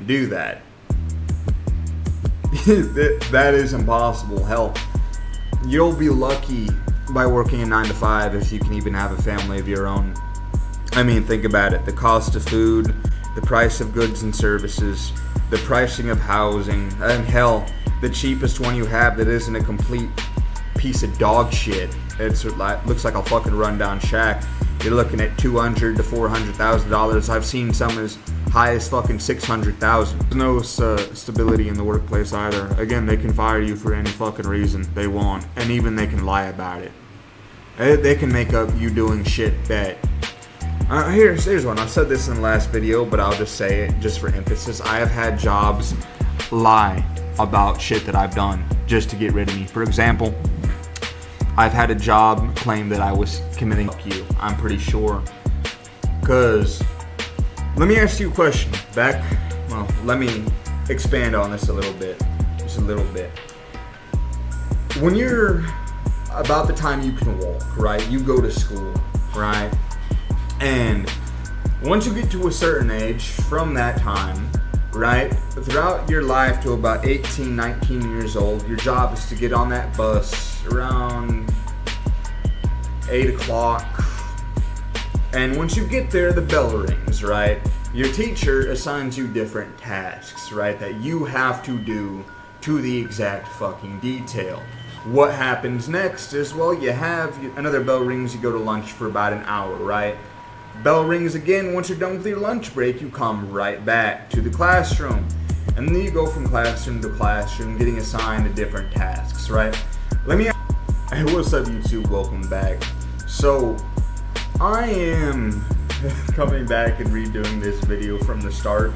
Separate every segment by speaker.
Speaker 1: do that. That is impossible. Hell, you'll be lucky by working a 9 to 5 if you can even have a family of your own. I mean, think about it. The cost of food, the price of goods and services, the pricing of housing, and hell, the cheapest one you have that isn't a complete piece of dog shit. It looks like a fucking rundown shack. You're looking at $200,000 to $400,000. I've seen some as high as fucking $600,000. There's no stability in the workplace either. Again, they can fire you for any fucking reason they want, and even they can lie about it. They can make up you doing shit that... here's one. I said this in the last video, but I'll just say it just for emphasis. I have had jobs lie about shit that I've done just to get rid of me. For example, I've had a job claim that I was committing you. I'm pretty sure. Cause let me ask you a question. Let me expand on this a little bit. Just a little bit. When you're about the time you can walk, right? You go to school, right? And once you get to a certain age, from that time, right, throughout your life to about 18, 19 years old, your job is to get on that bus around 8 o'clock. And once you get there, the bell rings, right? Your teacher assigns you different tasks, right, that you have to do to the exact fucking detail. What happens next is, well, you have another bell rings, you go to lunch for about an hour, right? Bell rings again. Once you're done with your lunch break, you come right back to the classroom. And then you go from classroom to classroom, getting assigned to different tasks, right? Hey, what's up, YouTube? Welcome back. So, I am coming back and redoing this video from the start.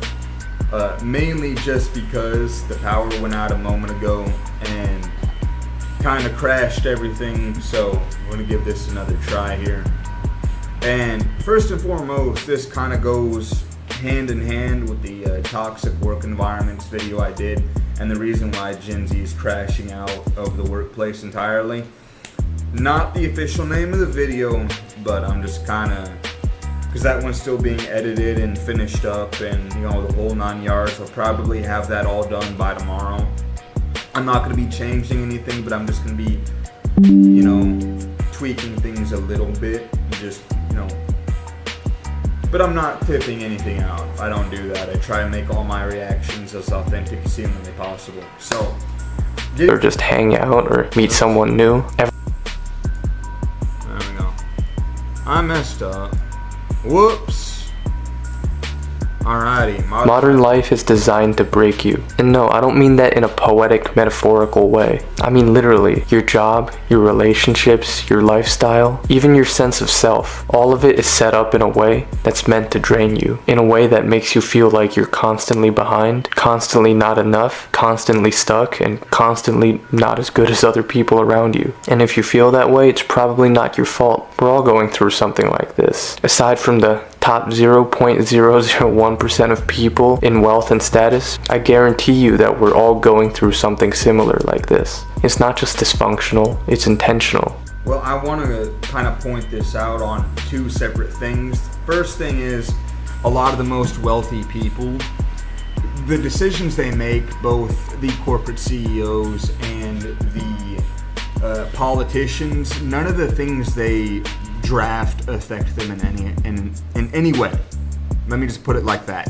Speaker 1: Mainly just because the power went out a moment ago and kind of crashed everything. So, I'm going to give this another try here. And first and foremost, this kind of goes hand in hand with the toxic work environments video I did, and the reason why Gen Z is crashing out of the workplace entirely. Not the official name of the video, but I'm just kind of, because that one's still being edited and finished up, and the whole 9 yards. I'll probably have that all done by tomorrow. I'm not going to be changing anything, but I'm just going to be, tweaking things a little bit, just. But I'm not clipping anything out. I don't do that. I try to make all my reactions as authentic as humanly possible. So,
Speaker 2: or just hang out or meet someone new.
Speaker 1: There we go. I messed up. Whoops. Alrighty.
Speaker 2: Modern life is designed to break you. And no, I don't mean that in a poetic, metaphorical way. I mean literally. Your job, your relationships, your lifestyle, even your sense of self. All of it is set up in a way that's meant to drain you. In a way that makes you feel like you're constantly behind, constantly not enough, constantly stuck, and constantly not as good as other people around you. And if you feel that way, it's probably not your fault. We're all going through something like this. Aside from the top 0.001% of people in wealth and status, I guarantee you that we're all going through something similar like this. It's not just dysfunctional, it's intentional.
Speaker 1: Well, I want to kind of point this out on two separate things. First thing is, a lot of the most wealthy people, the decisions they make, both the corporate CEOs and the politicians, none of the things they draft affect them in any way. Let me just put it like that.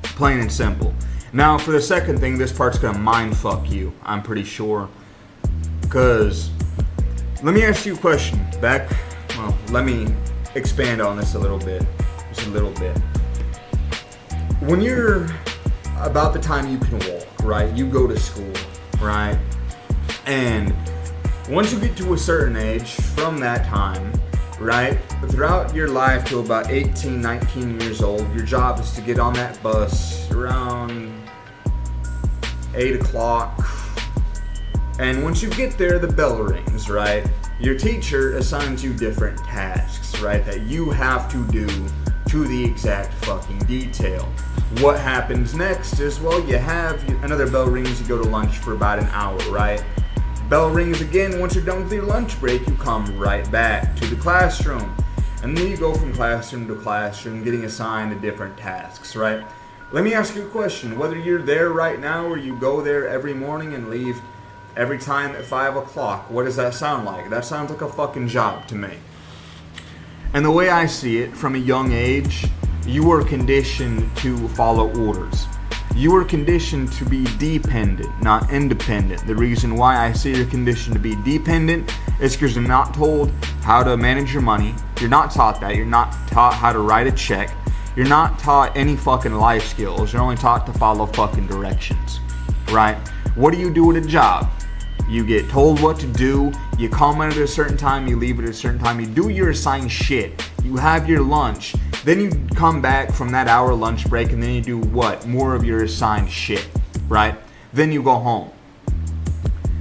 Speaker 1: Plain and simple. Now, for the second thing, this part's gonna mind fuck you, I'm pretty sure. Cause, let me ask you a question. Let me expand on this a little bit. Just a little bit. When you're about the time you can walk, right? You go to school, right? And once you get to a certain age, from that time, right, throughout your life to about 18, 19 years old, your job is to get on that bus around 8 o'clock. And once you get there, the bell rings, right? Your teacher assigns you different tasks, right, that you have to do to the exact fucking detail. What happens next is, well, you have another bell rings, you go to lunch for about an hour, right? Bell rings again. Once you're done with your lunch break, you come right back to the classroom. And then you go from classroom to classroom, getting assigned to different tasks, right? Let me ask you a question. Whether you're there right now or you go there every morning and leave every time at 5 o'clock, what does that sound like? That sounds like a fucking job to me. And the way I see it, from a young age, you were conditioned to follow orders. You were conditioned to be dependent, not independent. The reason why I say you're conditioned to be dependent is because you're not told how to manage your money. You're not taught that. You're not taught how to write a check. You're not taught any fucking life skills. You're only taught to follow fucking directions, right? What do you do at a job? You get told what to do. You come in at a certain time. You leave at a certain time. You do your assigned shit. You have your lunch. Then you come back from that hour lunch break and then you do what? More of your assigned shit, right? Then you go home.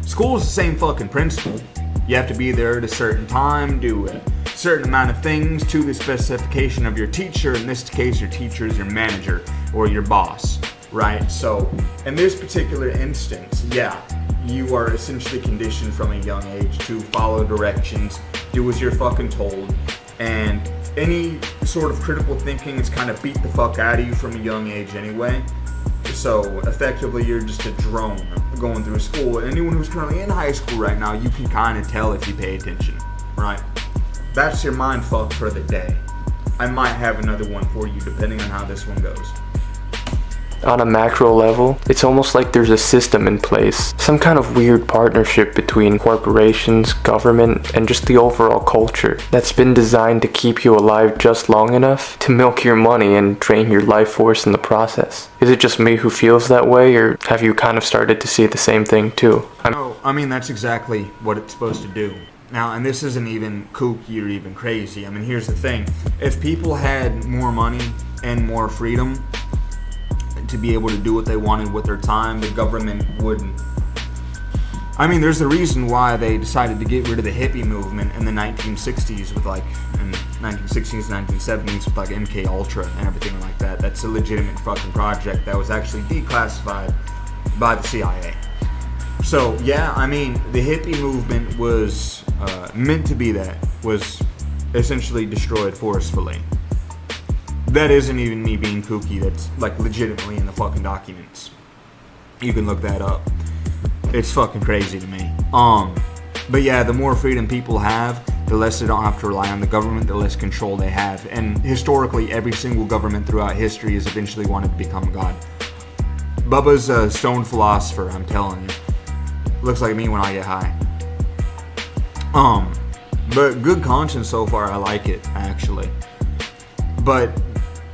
Speaker 1: School is the same fucking principle. You have to be there at a certain time, do a certain amount of things to the specification of your teacher. In this case, your teacher is your manager or your boss, right? So in this particular instance, yeah, you are essentially conditioned from a young age to follow directions, do as you're fucking told, and any sort of critical thinking is kind of beat the fuck out of you from a young age anyway. So effectively, you're just a drone going through school. And anyone who's currently in high school right now, you can kind of tell if you pay attention, right? That's your mind fuck for the day. I might have another one for you depending on how this one goes.
Speaker 2: On a macro level, it's almost like there's a system in place, some kind of weird partnership between corporations, government, and just the overall culture that's been designed to keep you alive just long enough to milk your money and drain your life force in the process. Is it just me who feels that way, or have you kind of started to see the same thing too?
Speaker 1: I mean, that's exactly what it's supposed to do. Now, and this isn't even kooky or even crazy. I mean, here's the thing. If people had more money and more freedom to be able to do what they wanted with their time, the government wouldn't. I mean, there's a reason why they decided to get rid of the hippie movement in the 1960s with in 1960s, 1970s with MK Ultra and everything like that. That's a legitimate fucking project that was actually declassified by the CIA. So, yeah, I mean, the hippie movement was meant to be that, was essentially destroyed forcefully. That isn't even me being kooky. That's legitimately in the fucking documents. You can look that up. It's fucking crazy to me. But yeah, the more freedom people have, the less they don't have to rely on the government, the less control they have. And historically, every single government throughout history has eventually wanted to become God. Bubba's a stone philosopher, I'm telling you. Looks like me when I get high. But good conscience so far, I like it, actually. But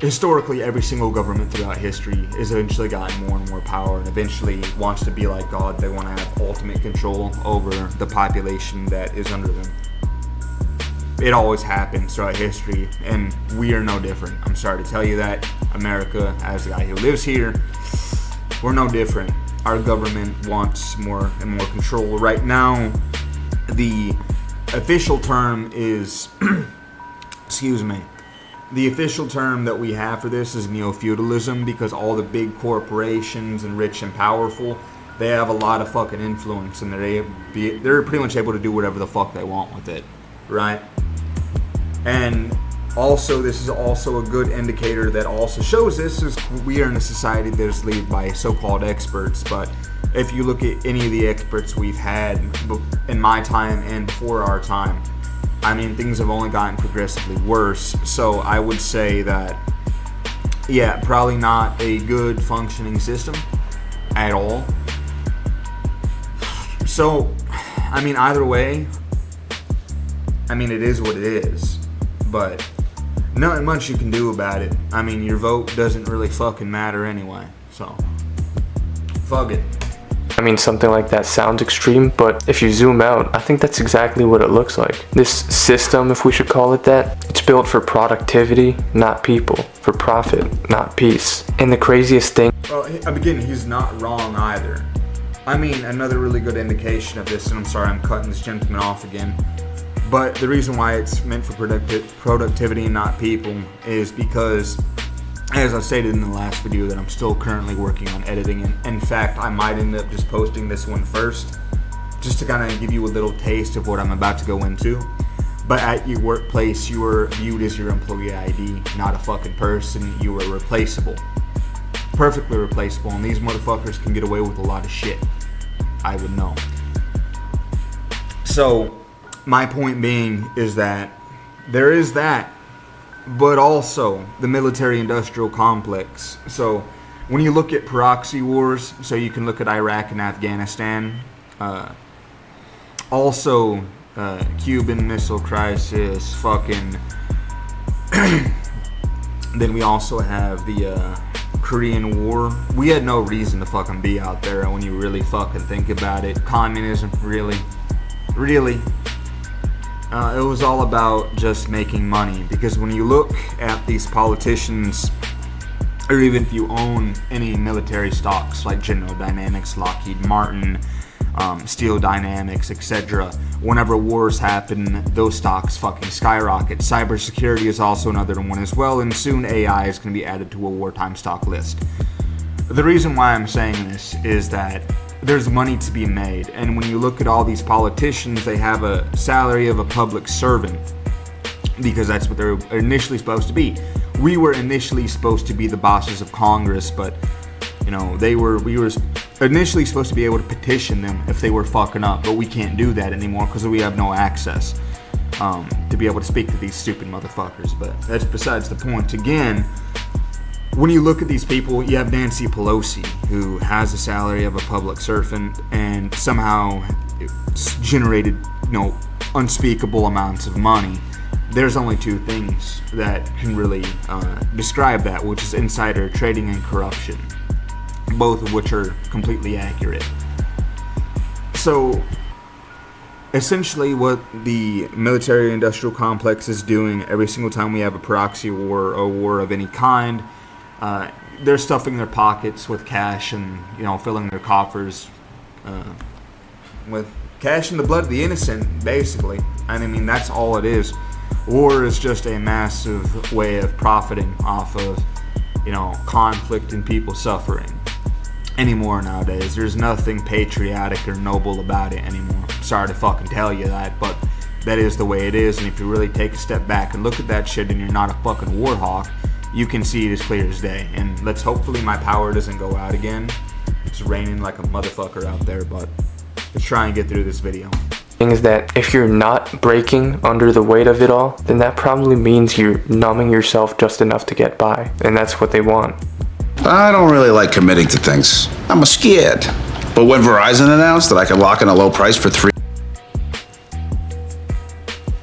Speaker 1: historically, every single government throughout history has eventually gotten more and more power and eventually wants to be like God. They want to have ultimate control over the population that is under them. It always happens throughout history, and we are no different. I'm sorry to tell you that. America, as a guy who lives here, we're no different. Our government wants more and more control. Right now, the official term is, excuse me, the official term that we have for this is neo-feudalism, because all the big corporations and rich and powerful, they have a lot of fucking influence, and they're pretty much able to do whatever the fuck they want with it, right? And also, this is also a good indicator that also shows this is we are in a society that is led by so-called experts. But if you look at any of the experts we've had in my time and before our time, I mean, things have only gotten progressively worse. So I would say that, yeah, probably not a good functioning system at all. So, I mean, either way, I mean, it is what it is. But nothing much you can do about it. I mean, your vote doesn't really fucking matter anyway. So, fuck it.
Speaker 2: I mean, something like that sounds extreme, but if you zoom out, I think that's exactly what it looks like. This system, if we should call it that, it's built for productivity, not people. For profit, not peace. And the craziest thing...
Speaker 1: Well, again, he's not wrong either. I mean, another really good indication of this, and I'm sorry I'm cutting this gentleman off again, but the reason why it's meant for productivity and not people is because, as I stated in the last video, that I'm still currently working on editing, and in fact, I might end up just posting this one first, just to kind of give you a little taste of what I'm about to go into. But at your workplace, you are viewed as your employee ID, not a fucking person. You are replaceable. perfectly replaceable, and these motherfuckers can get away with a lot of shit. I would know. So, my point being is that there is that, but also the military-industrial complex. So, when you look at proxy wars, so you can look at Iraq and Afghanistan, also Cuban Missile Crisis, fucking. Then we also have the Korean War. We had no reason to fucking be out there when you really fucking think about it. Communism, really. It was all about just making money, because when you look at these politicians, or even if you own any military stocks like General Dynamics, Lockheed Martin, Steel Dynamics, etc., whenever wars happen, those stocks fucking skyrocket. Cybersecurity is also another one as well, and soon AI is going to be added to a wartime stock list. The reason why I'm saying this is that there's money to be made, and when you look at all these politicians, they have a salary of a public servant, because that's what they're initially supposed to be. We were initially supposed to be the bosses of Congress, but you know, we were initially supposed to be able to petition them if they were fucking up, but we can't do that anymore because we have no access to be able to speak to these stupid motherfuckers. But that's besides the point. Again, when you look at these people, you have Nancy Pelosi, who has a salary of a public servant and somehow generated, you know, unspeakable amounts of money. There's only two things that can really describe that, which is insider trading and corruption, both of which are completely accurate. So, essentially what the military-industrial complex is doing every single time we have a proxy war or a war of any kind, they're stuffing their pockets with cash and, you know, filling their coffers with cash and the blood of the innocent, basically. And I mean, that's all it is. War is just a massive way of profiting off of, you know, conflict and people suffering. Anymore nowadays, there's nothing patriotic or noble about it anymore. Sorry to fucking tell you that, but that is the way it is. And if you really take a step back and look at that shit and you're not a fucking war hawk, you can see it as clear as day. And let's hopefully my power doesn't go out again. It's raining like a motherfucker out there, but let's try and get through this video.
Speaker 2: Thing is that if you're not breaking under the weight of it all, then that probably means you're numbing yourself just enough to get by, and that's what they want.
Speaker 3: I don't really like committing to things. I'm scared. But when Verizon announced that I could lock in a low price for 3...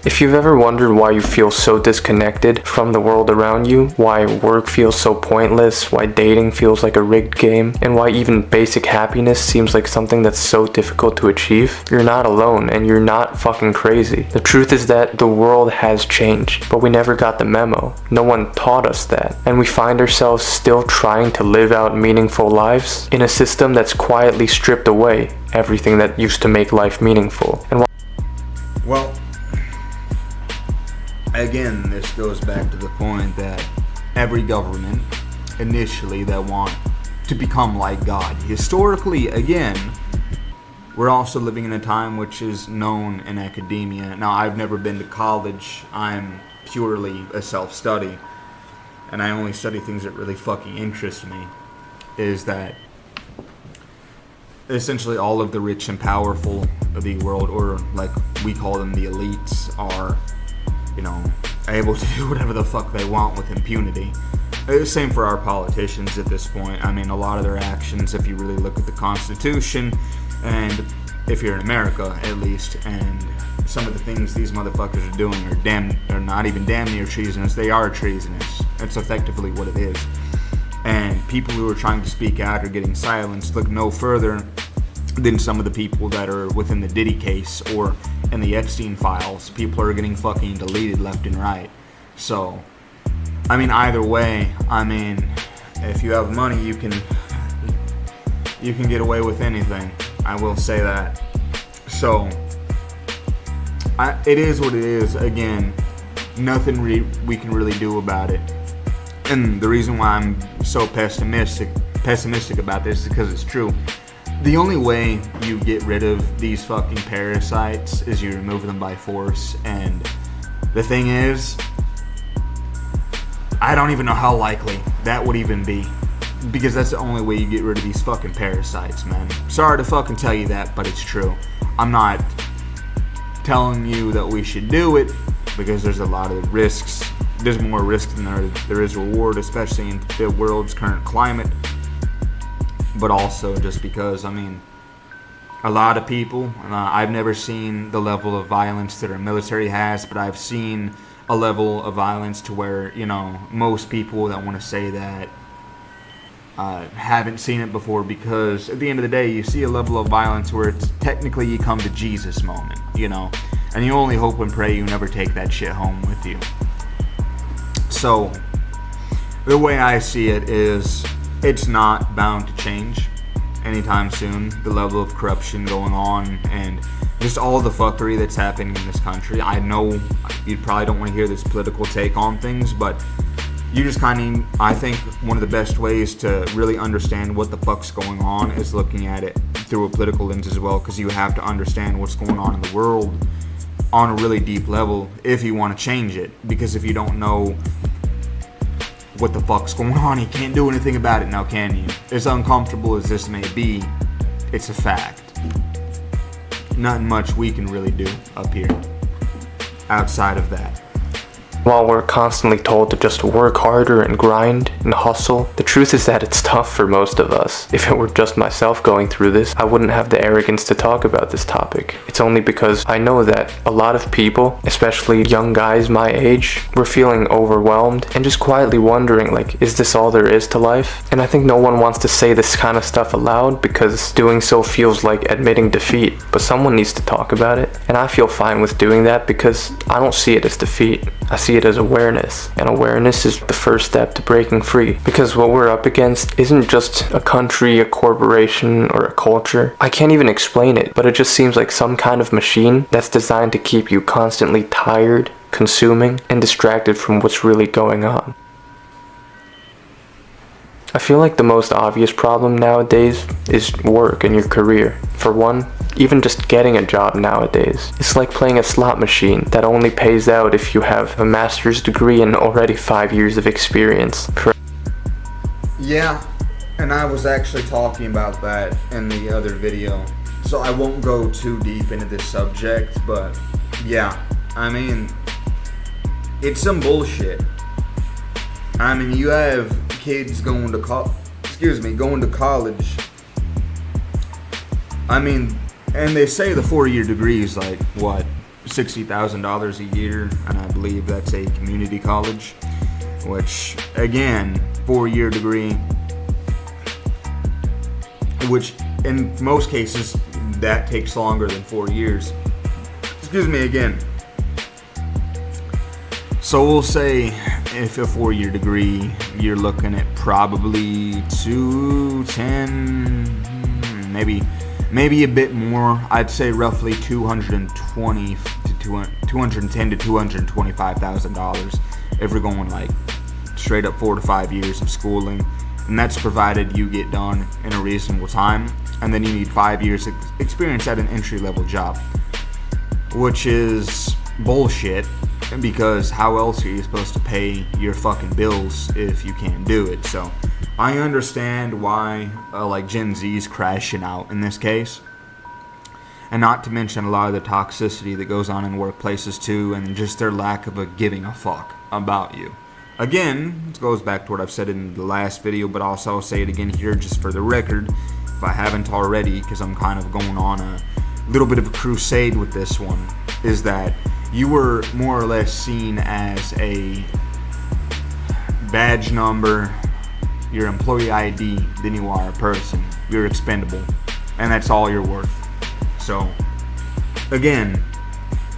Speaker 2: If you've ever wondered why you feel so disconnected from the world around you, why work feels so pointless, why dating feels like a rigged game, and why even basic happiness seems like something that's so difficult to achieve, you're not alone and you're not fucking crazy. The truth is that the world has changed, but we never got the memo. No one taught us that, and we find ourselves still trying to live out meaningful lives in a system that's quietly stripped away everything that used to make life meaningful. And
Speaker 1: well, again, this goes back to the point that every government, initially, that want to become like God. Historically, again, we're also living in a time which is known in academia. Now, I've never been to college. I'm purely a self-study, and I only study things that really fucking interest me, is that essentially all of the rich and powerful of the world, or like we call them the elites, are, you know, able to do whatever the fuck they want with impunity. Same for our politicians at this point. I mean, a lot of their actions, if you really look at the Constitution, and if you're in America at least, and some of the things these motherfuckers are doing are not even damn near treasonous. They are treasonous. That's effectively what it is. And people who are trying to speak out are getting silenced. Look no further than some of the people that are within the Diddy case or in the Epstein files. People are getting fucking deleted left and right. So, I mean, either way, I mean, if you have money, you can get away with anything. I will say that. So, it is what it is. Again, nothing we can really do about it. And the reason why I'm so pessimistic about this is because it's true. The only way you get rid of these fucking parasites is you remove them by force. And the thing is, I don't even know how likely that would even be. Because that's the only way you get rid of these fucking parasites, man. Sorry to fucking tell you that, but it's true. I'm not telling you that we should do it, because there's a lot of risks. There's more risk than there is reward, especially in the world's current climate. But also just because, I mean, a lot of people, I've never seen the level of violence that our military has, but I've seen a level of violence to where, you know, most people that want to say that haven't seen it before, because at the end of the day, you see a level of violence where it's technically you come to Jesus moment, you know, and you only hope and pray you never take that shit home with you. So, the way I see it is, it's not bound to change anytime soon. The level of corruption going on and just all the fuckery that's happening in this country. I know you probably don't want to hear this political take on things, but you just kind of, I think one of the best ways to really understand what the fuck's going on is looking at it through a political lens as well, because you have to understand what's going on in the world on a really deep level if you want to change it. Because if you don't know what the fuck's going on, you can't do anything about it now, can you? As uncomfortable as this may be, it's a fact. Nothing much we can really do up here outside of that.
Speaker 2: While we're constantly told to just work harder and grind and hustle, the truth is that it's tough for most of us. If it were just myself going through this, I wouldn't have the arrogance to talk about this topic. It's only because I know that a lot of people, especially young guys my age, were feeling overwhelmed and just quietly wondering, like, is this all there is to life? And I think no one wants to say this kind of stuff aloud, because doing so feels like admitting defeat. But someone needs to talk about it, and I feel fine with doing that because I don't see it as defeat. I see it as awareness, and awareness is the first step to breaking free, because what we're up against isn't just a country, a corporation, or a culture. I can't even explain it, but it just seems like some kind of machine that's designed to keep you constantly tired, consuming, and distracted from what's really going on. I feel like the most obvious problem nowadays is work and your career. For one, even just getting a job nowadays. It's like playing a slot machine that only pays out if you have a master's degree and already 5 years of experience.
Speaker 1: Yeah, and I was actually talking about that in the other video, so I won't go too deep into this subject, but yeah, I mean, it's some bullshit. I mean, you have kids going to college. I mean, and they say the 4-year degree is like, what, $60,000 a year, and I believe that's a community college, which, again, 4-year degree, which in most cases, that takes longer than 4 years. Excuse me again. So we'll say if a 4-year degree, you're looking at probably 210, maybe a bit more. I'd say roughly $210,000 to $225,000 if we're going like straight up 4 to 5 years of schooling, and that's provided you get done in a reasonable time, and then you need 5 years experience at an entry-level job, which is bullshit, because how else are you supposed to pay your fucking bills if you can't do it? So I understand why like Gen Z's crashing out in this case, and not to mention a lot of the toxicity that goes on in workplaces too, and just their lack of giving a fuck about you. Again, it goes back to what I've said in the last video, but also I'll say it again here just for the record, if I haven't already, because I'm kind of going on a little bit of a crusade with this one, is that you were more or less seen as a badge number, your employee ID, than you are a person. You're expendable, and that's all you're worth. So, again,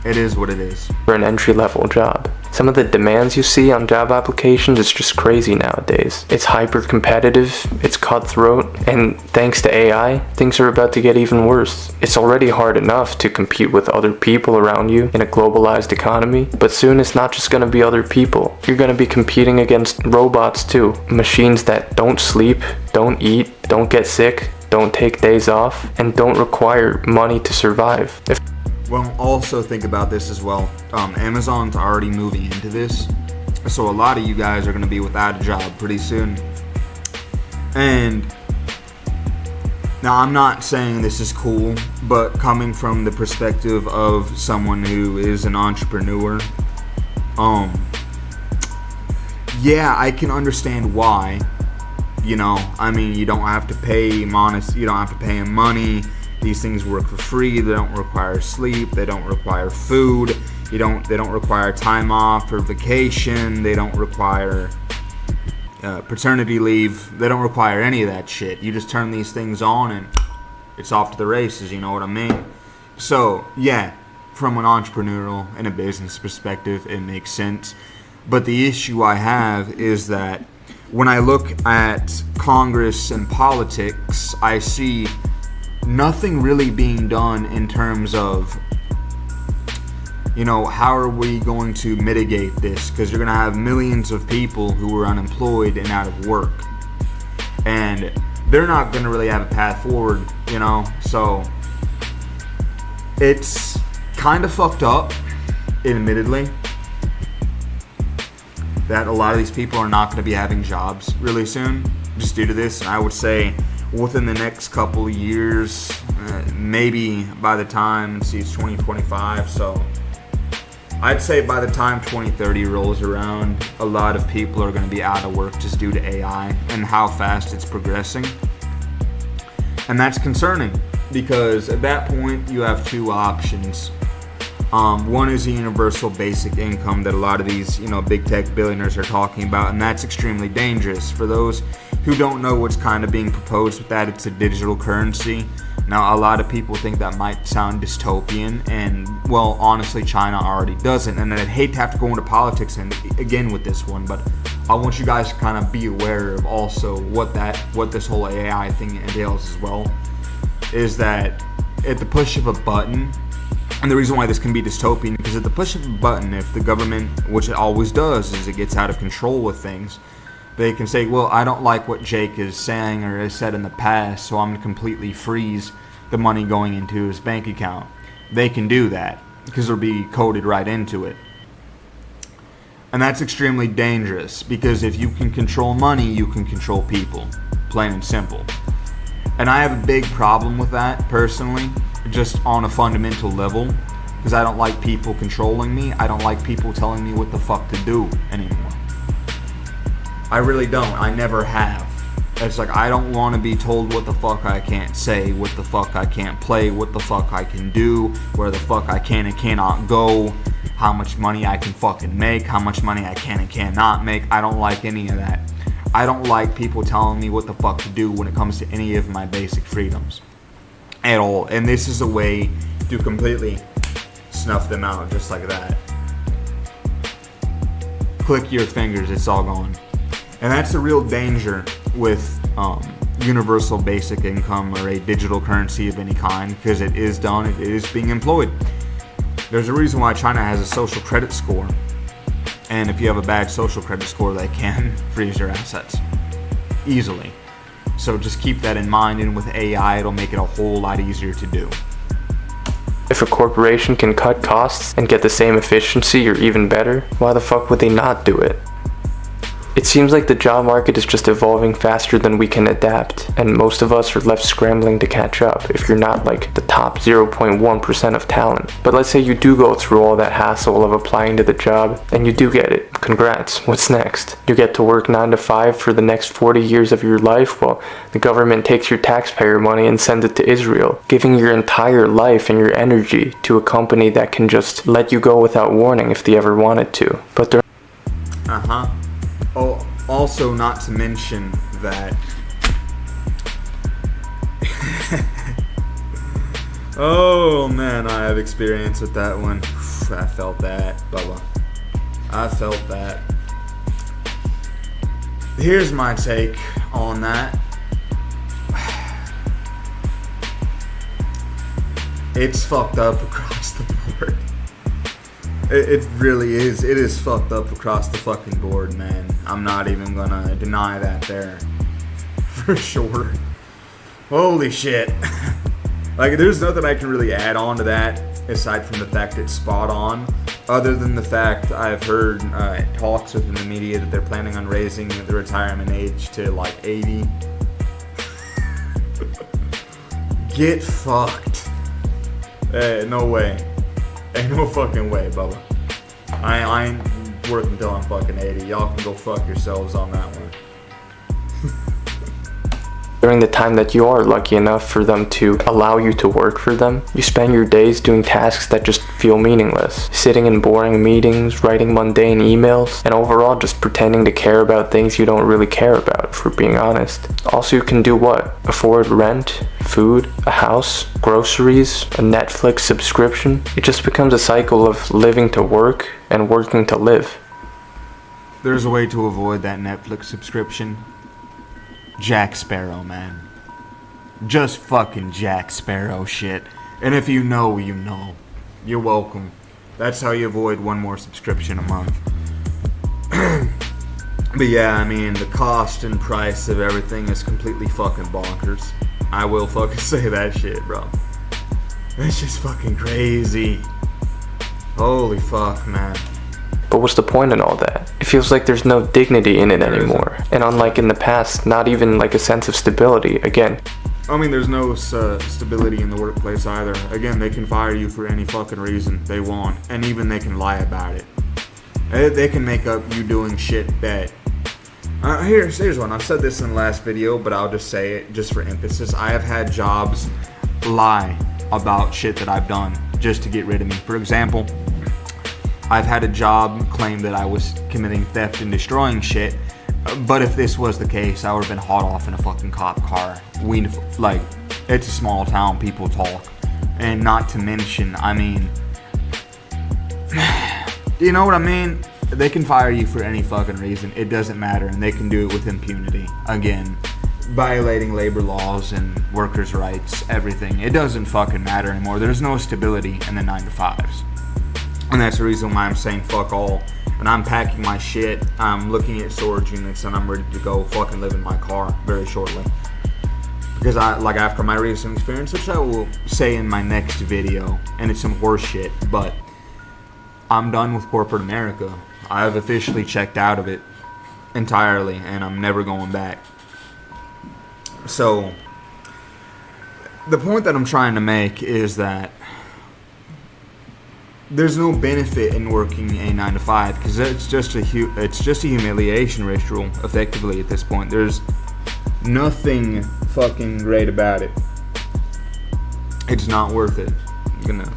Speaker 1: it is what it is.
Speaker 2: For an entry-level job. Some of the demands you see on job applications is just crazy nowadays. It's hyper competitive, it's cutthroat, and thanks to AI, things are about to get even worse. It's already hard enough to compete with other people around you in a globalized economy, but soon it's not just going to be other people. You're going to be competing against robots too. Machines that don't sleep, don't eat, don't get sick, don't take days off, and don't require money to survive.
Speaker 1: Well, also think about this as well. Amazon's already moving into this, so a lot of you guys are going to be without a job pretty soon. And now I'm not saying this is cool, but coming from the perspective of someone who is an entrepreneur, yeah, I can understand why. You know, I mean, you don't have to pay you don't have to pay him money. These things work for free. They don't require sleep. They don't require food. They don't require time off or vacation. They don't require paternity leave. They don't require any of that shit. You just turn these things on and it's off to the races, you know what I mean? So, yeah, from an entrepreneurial and a business perspective, it makes sense. But the issue I have is that when I look at Congress and politics, I see nothing really being done in terms of, you know, how are we going to mitigate this? Because you're going to have millions of people who are unemployed and out of work. And they're not going to really have a path forward, you know? So it's kind of fucked up, admittedly, that a lot of these people are not going to be having jobs really soon just due to this. And I would say within the next couple of years, maybe by the time, it's 2025, so I'd say by the time 2030 rolls around, a lot of people are going to be out of work just due to AI and how fast it's progressing. And that's concerning because at that point you have two options. One is a universal basic income that a lot of these, you know, big tech billionaires are talking about, and that's extremely dangerous. For those who don't know what's kind of being proposed with that, it's a digital currency. Now, a lot of people think that might sound dystopian, and, well, honestly, China already doesn't. And I'd hate to have to go into politics and again with this one, but I want you guys to kind of be aware of also what this whole AI thing entails as well. Is that at the push of a button, and the reason why this can be dystopian, because at the push of a button, if the government, which it always does, is it gets out of control with things, they can say, well, I don't like what Jake is saying or has said in the past, so I'm going to completely freeze the money going into his bank account. They can do that because it'll be coded right into it. And that's extremely dangerous because if you can control money, you can control people. Plain and simple. And I have a big problem with that, personally, just on a fundamental level, because I don't like people controlling me. I don't like people telling me what the fuck to do anymore. I really don't. I never have. It's like I don't want to be told what the fuck I can't say, what the fuck I can't play, what the fuck I can do, where the fuck I can and cannot go, how much money I can fucking make, how much money I can and cannot make. I don't like any of that. I don't like people telling me what the fuck to do when it comes to any of my basic freedoms at all. And this is a way to completely snuff them out just like that. Click your fingers, it's all gone. And that's the real danger with universal basic income or a digital currency of any kind, because it is done, it is being employed. There's a reason why China has a social credit score. And if you have a bad social credit score, they can freeze your assets easily. So just keep that in mind, and with AI, it'll make it a whole lot easier to do.
Speaker 2: If a corporation can cut costs and get the same efficiency or even better, why the fuck would they not do it? It seems like the job market is just evolving faster than we can adapt, and most of us are left scrambling to catch up if you're not like the top 0.1% of talent. But let's say you do go through all that hassle of applying to the job, and you do get it. Congrats, what's next? You get to work 9 to 5 for the next 40 years of your life? Well, the government takes your taxpayer money and sends it to Israel, giving your entire life and your energy to a company that can just let you go without warning if they ever wanted to. But they're
Speaker 1: Oh, also, not to mention that. Oh man, I have experience with that one. I felt that, Bubba. I felt that. Here's my take on that. It's fucked up across the board. It really is. It is fucked up across the fucking board, man. I'm not even gonna deny that there. For sure. Holy shit. Like, there's nothing I can really add on to that, aside from the fact it's spot on. Other than the fact I've heard talks within the media that they're planning on raising the retirement age to like 80 Get fucked. No way. Ain't no fucking way, Bubba. I ain't working until I'm fucking 80. Y'all can go fuck yourselves on that one.
Speaker 2: During the time that you are lucky enough for them to allow you to work for them, you spend your days doing tasks that just feel meaningless. Sitting in boring meetings, writing mundane emails, and overall just pretending to care about things you don't really care about, if we're being honest. Also, you can do what? Afford rent, food, a house, groceries, a Netflix subscription. It just becomes a cycle of living to work and working to live.
Speaker 1: There's a way to avoid that Netflix subscription. Jack Sparrow, man. Just fucking Jack Sparrow shit. And if you know, you know. You're welcome. That's how you avoid one more subscription a month. But yeah, I mean, the cost and price of everything is completely fucking bonkers. I will fucking say that shit, bro. It's just fucking crazy. Holy fuck, man.
Speaker 2: But what's the point in all that? It feels like there's no dignity in it anymore. And unlike in the past, not even like a sense of stability. Again,
Speaker 1: I mean, there's no stability in the workplace either. Again, they can fire you for any fucking reason they want. And even they can lie about it. They can make up you doing shit that... here's one. I've said this in the last video, but I'll just say it just for emphasis. I have had jobs lie about shit that I've done just to get rid of me. For example... I've had a job claim that I was committing theft and destroying shit, but if this was the case, I would have been hauled off in a fucking cop car. It's a small town, people talk. And not to mention, I mean, you know what I mean? They can fire you for any fucking reason. It doesn't matter, and they can do it with impunity. Again, violating labor laws and workers' rights, everything. It doesn't fucking matter anymore. There's no stability in the 9-to-5s. And that's the reason why I'm saying fuck all. When I'm packing my shit, I'm looking at storage units and I'm ready to go fucking live in my car very shortly. Because after my recent experience, which I will say in my next video, and it's some horse shit, but I'm done with corporate America. I've officially checked out of it entirely and I'm never going back. So, the point that I'm trying to make is that there's no benefit in working a 9-to-5 because it's just a humiliation ritual effectively at this point. There's nothing fucking great about it. It's not worth it. I'm gonna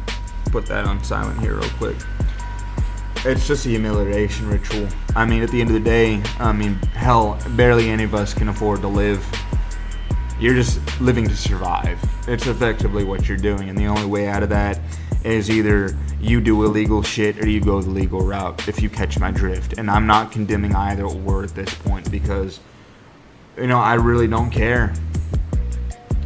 Speaker 1: put that on silent here real quick. It's just a humiliation ritual. I mean, at the end of the day, hell, barely any of us can afford to live. You're just living to survive. It's effectively what you're doing, and the only way out of that is either you do illegal shit or you go the legal route, if you catch my drift. And I'm not condemning either or at this point because, I really don't care.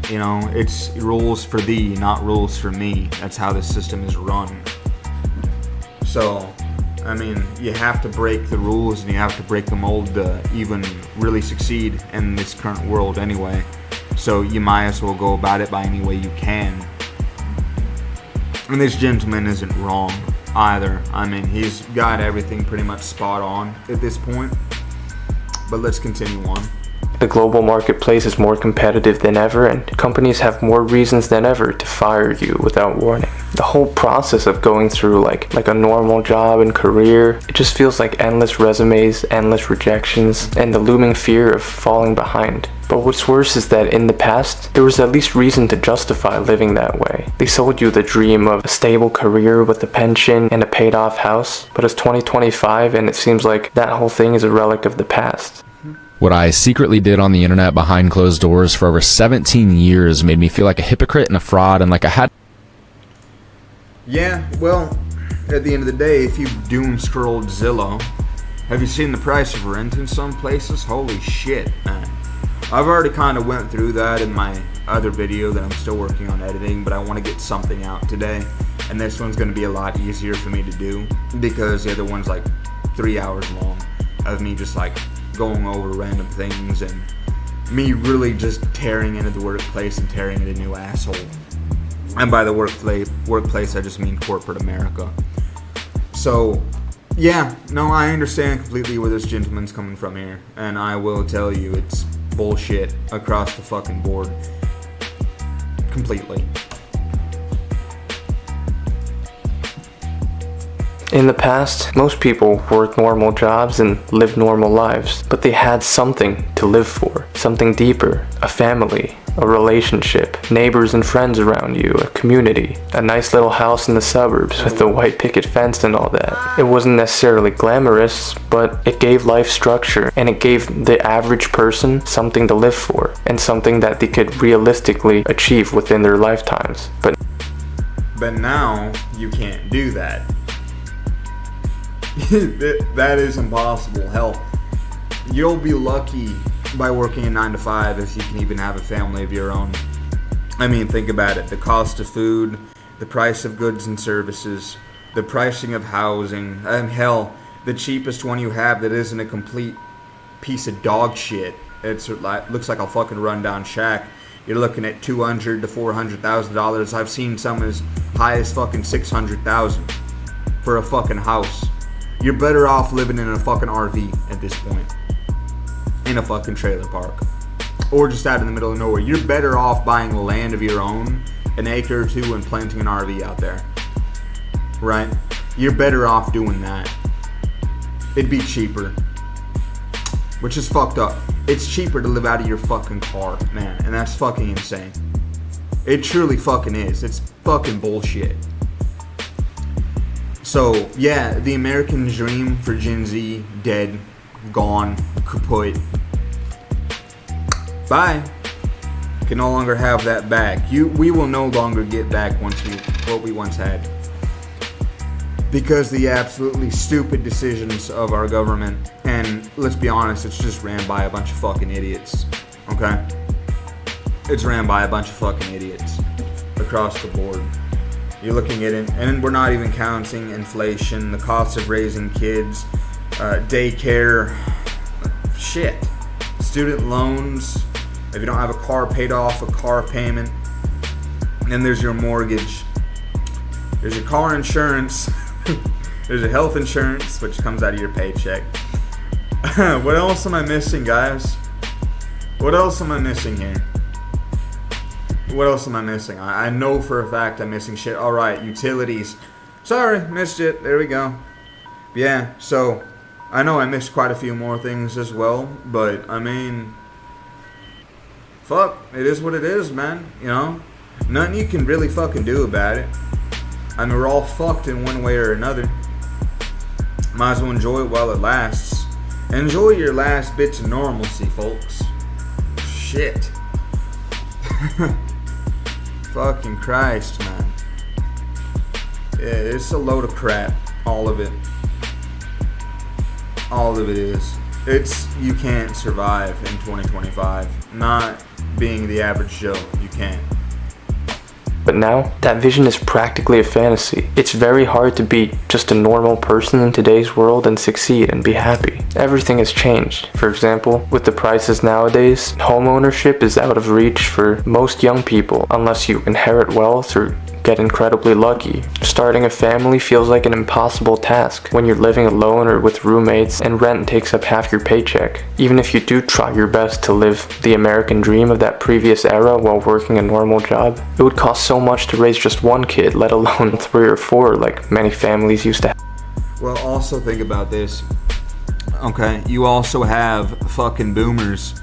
Speaker 1: It's rules for thee, not rules for me. That's how this system is run. So, you have to break the rules and you have to break the mold to even really succeed in this current world anyway. So you might as well go about it by any way you can. And this gentleman isn't wrong either. He's got everything pretty much spot on at this point. But let's continue on.
Speaker 2: The global marketplace is more competitive than ever, and companies have more reasons than ever to fire you without warning. The whole process of going through like a normal job and career, it just feels like endless resumes, endless rejections, and the looming fear of falling behind. But what's worse is that in the past, there was at least reason to justify living that way. They sold you the dream of a stable career with a pension and a paid-off house, but it's 2025 and it seems like that whole thing is a relic of the past.
Speaker 4: What I secretly did on the internet behind closed doors for over 17 years made me feel like a hypocrite and a fraud, and like I had...
Speaker 1: Yeah, well, at the end of the day, if you doom scrolled Zillow, have you seen the price of rent in some places? Holy shit, man. I've already kind of went through that in my other video that I'm still working on editing, but I want to get something out today. And this one's going to be a lot easier for me to do because the other one's like 3 hours long of me just going over random things and me really just tearing into the workplace and tearing into a new asshole. And by the workplace, I just mean corporate America. So, yeah, no, I understand completely where this gentleman's coming from here. And I will tell you, it's bullshit across the fucking board. completely.
Speaker 2: In the past, most people worked normal jobs and lived normal lives, but they had something to live for, something deeper, a family, a relationship, neighbors and friends around you, a community, a nice little house in the suburbs with a white picket fence and all that. It wasn't necessarily glamorous, but it gave life structure, and it gave the average person something to live for, and something that they could realistically achieve within their lifetimes.
Speaker 1: But now, you can't do that. That is impossible. Hell, you'll be lucky by working a 9 to 5 if you can even have a family of your own. I mean, think about it. The cost of food, the price of goods and services, the pricing of housing, and hell, the cheapest one you have that isn't a complete piece of dog shit. Looks like a fucking rundown shack. You're looking at $200,000 to $400,000. I've seen some as high as fucking $600,000 for a fucking house. You're better off living in a fucking RV at this point. In a fucking trailer park. Or just out in the middle of nowhere. You're better off buying land of your own, an acre or two, and planting an RV out there. Right? You're better off doing that. It'd be cheaper. Which is fucked up. It's cheaper to live out of your fucking car, man. And that's fucking insane. It truly fucking is. It's fucking bullshit. So, yeah, the American dream for Gen Z, dead, gone, kaput. Bye. Can no longer have that back. We will no longer get back what we once had. Because the absolutely stupid decisions of our government, and let's be honest, it's just ran by a bunch of fucking idiots. Okay? It's ran by a bunch of fucking idiots across the board. You're looking at it, and we're not even counting inflation, the cost of raising kids, daycare, shit, student loans, if you don't have a car paid off, a car payment, and then there's your mortgage, there's your car insurance, there's your health insurance, which comes out of your paycheck. What else am I missing, guys? What else am I missing here? What else am I missing? I know for a fact I'm missing shit. Alright, utilities. Sorry, missed it. There we go. Yeah, so I know I missed quite a few more things as well, but I mean, fuck, it is what it is, man. You know? Nothing you can really fucking do about it. I mean, we're all fucked in one way or another. Might as well enjoy it while it lasts. Enjoy your last bits of normalcy, folks. Shit. Fucking Christ, man. Yeah, it's a load of crap. All of it. All of it is. You can't survive in 2025. Not being the average Joe. You can't.
Speaker 2: But now, that vision is practically a fantasy. It's very hard to be just a normal person in today's world and succeed and be happy. Everything has changed. For example, with the prices nowadays, home ownership is out of reach for most young people unless you inherit wealth or get incredibly lucky. Starting a family feels like an impossible task when you're living alone or with roommates and rent takes up half your paycheck. Even if you do try your best to live the American dream of that previous era while working a normal job, it would cost so much to raise just one kid, let alone 3 or 4 like many families used to have.
Speaker 1: Well, also think about this. Okay, you also have fucking boomers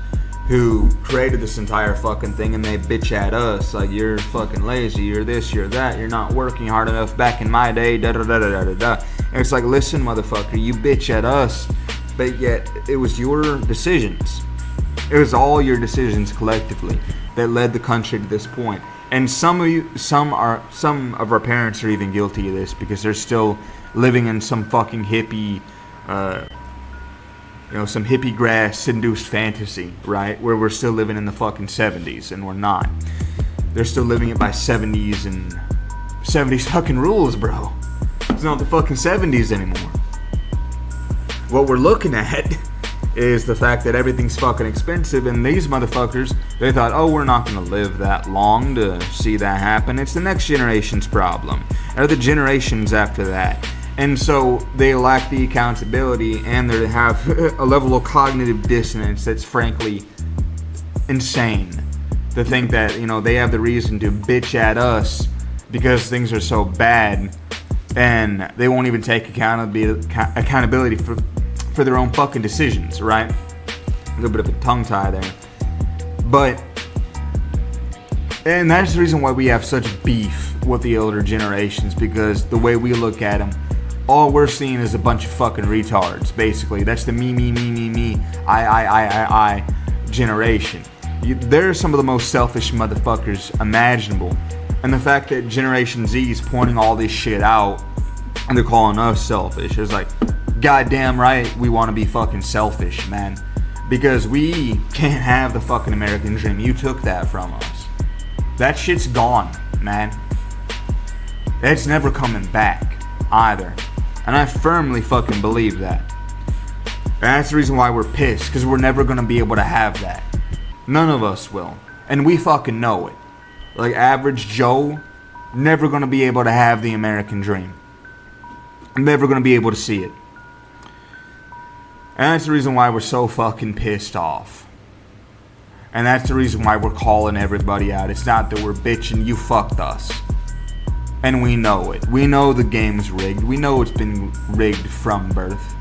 Speaker 1: who created this entire fucking thing, and they bitch at us like, you're fucking lazy, you're this, you're that, you're not working hard enough back in my day, da da da da da da. And it's like, listen, motherfucker, you bitch at us, but yet it was your decisions. It was all your decisions collectively that led the country to this point. And some of our parents are even guilty of this because they're still living in some fucking hippie, some hippie grass-induced fantasy, right? Where we're still living in the fucking 70s, and we're not. They're still living it by 70s and 70s fucking rules, bro. It's not the fucking 70s anymore. What we're looking at is the fact that everything's fucking expensive, and these motherfuckers, they thought, oh, we're not gonna live that long to see that happen. It's the next generation's problem, or the generations after that. And so they lack the accountability, and they have a level of cognitive dissonance that's frankly insane. to think that, you know, they have the reason to bitch at us because things are so bad, and they won't even take accountability for their own fucking decisions, right? A little bit of a tongue tie there. But, and that's the reason why we have such beef with the older generations, because the way we look at them, all we're seeing is a bunch of fucking retards, basically. That's the me, I generation. They're some of the most selfish motherfuckers imaginable. And the fact that Generation Z is pointing all this shit out and they're calling us selfish is like, goddamn right, we want to be fucking selfish, man. Because we can't have the fucking American dream. You took that from us. That shit's gone, man. It's never coming back either. And I firmly fucking believe that. And that's the reason why we're pissed, because we're never going to be able to have that. None of us will. And we fucking know it. Like average Joe, never going to be able to have the American dream. Never going to be able to see it. And that's the reason why we're so fucking pissed off. And that's the reason why we're calling everybody out. It's not that we're bitching, you fucked us. And we know it. We know the game's rigged. We know it's been rigged from birth.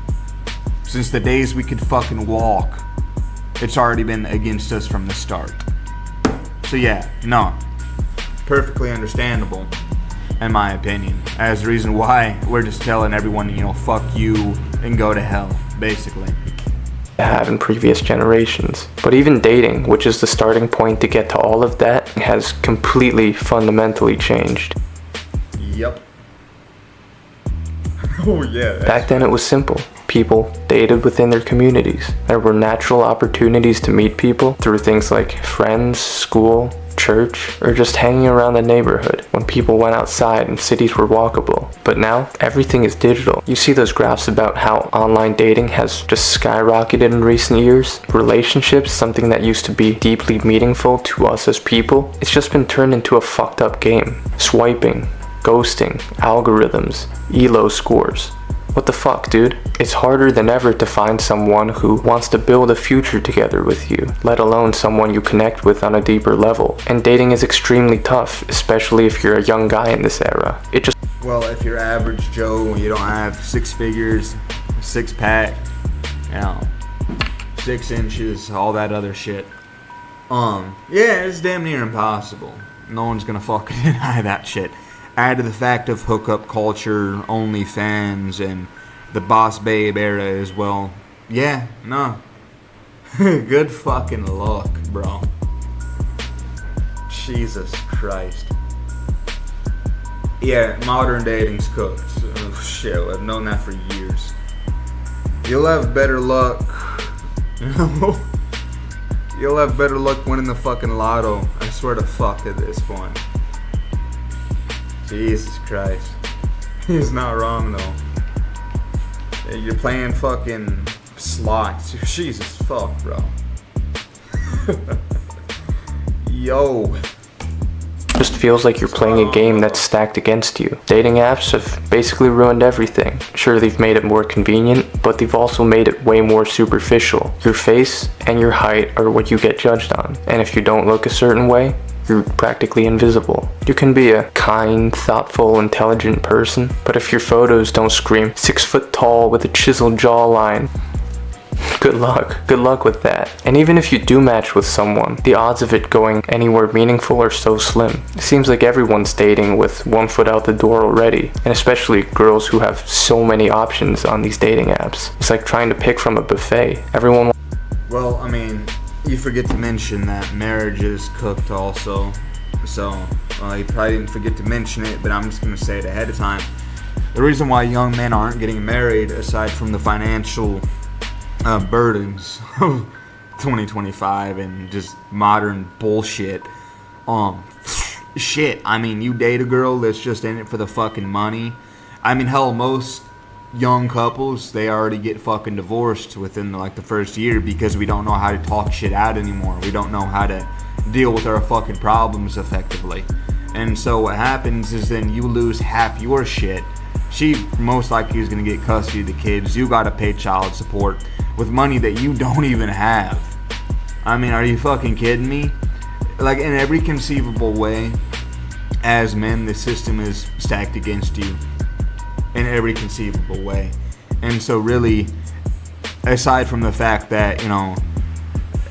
Speaker 1: Since the days we could fucking walk, it's already been against us from the start. So yeah, no. Perfectly understandable, in my opinion. As the reason why we're just telling everyone, you know, fuck you and go to hell, basically.
Speaker 2: Have in previous generations. But even dating, which is the starting point to get to all of that, has completely fundamentally changed.
Speaker 1: Yep. Oh yeah.
Speaker 2: Back then it was simple. People dated within their communities. There were natural opportunities to meet people through things like friends, school, church, or just hanging around the neighborhood when people went outside and cities were walkable. But now, everything is digital. You see those graphs about how online dating has just skyrocketed in recent years. Relationships, something that used to be deeply meaningful to us as people, it's just been turned into a fucked up game. Swiping, ghosting, algorithms, ELO scores. What the fuck, dude? It's harder than ever to find someone who wants to build a future together with you, let alone someone you connect with on a deeper level. And dating is extremely tough, especially if you're a young guy in this era.
Speaker 1: Well, if you're average Joe, you don't have 6 figures, 6-pack, you know, 6 inches, all that other shit. Yeah, it's damn near impossible. No one's gonna fucking deny that shit. Add to the fact of hookup culture, OnlyFans, and the Boss Babe era as well. Yeah, no. Good fucking luck, bro. Jesus Christ. Yeah, modern dating's cooked. Oh, shit, I've known that for years. You'll have better luck. You'll have better luck winning the fucking lotto. I swear to fuck at this point. Jesus Christ. He's not wrong though. You're playing fucking slots. Jesus fuck, bro. Yo.
Speaker 2: Just feels like you're playing a game that's stacked against you. Dating apps have basically ruined everything. Sure, they've made it more convenient, but they've also made it way more superficial. Your face and your height are what you get judged on. And if you don't look a certain way, you're practically invisible. You can be a kind, thoughtful, intelligent person, but if your photos don't scream 6 foot tall with a chiseled jawline, good luck. Good luck with that. And even if you do match with someone, the odds of it going anywhere meaningful are so slim. It seems like everyone's dating with 1 foot out the door already, and especially girls who have so many options on these dating apps. It's like trying to pick from a buffet. Everyone.
Speaker 1: Well, I mean, you forget to mention that marriage is cooked also. So, you probably didn't forget to mention it, but I'm just going to say it ahead of time. The reason why young men aren't getting married, aside from the financial burdens of 2025 and just modern bullshit, shit, I mean, you date a girl that's just in it for the fucking money. I mean, hell, most young couples, they already get fucking divorced within like the first year because we don't know how to talk shit out anymore. We don't know how to deal with our fucking problems effectively. And so what happens is then you lose half your shit. She most likely is going to get custody of the kids. You got to pay child support with money that you don't even have. I mean, are you fucking kidding me? like in every conceivable way, as men, the system is stacked against you in every conceivable way. And so really, aside from the fact that, you know,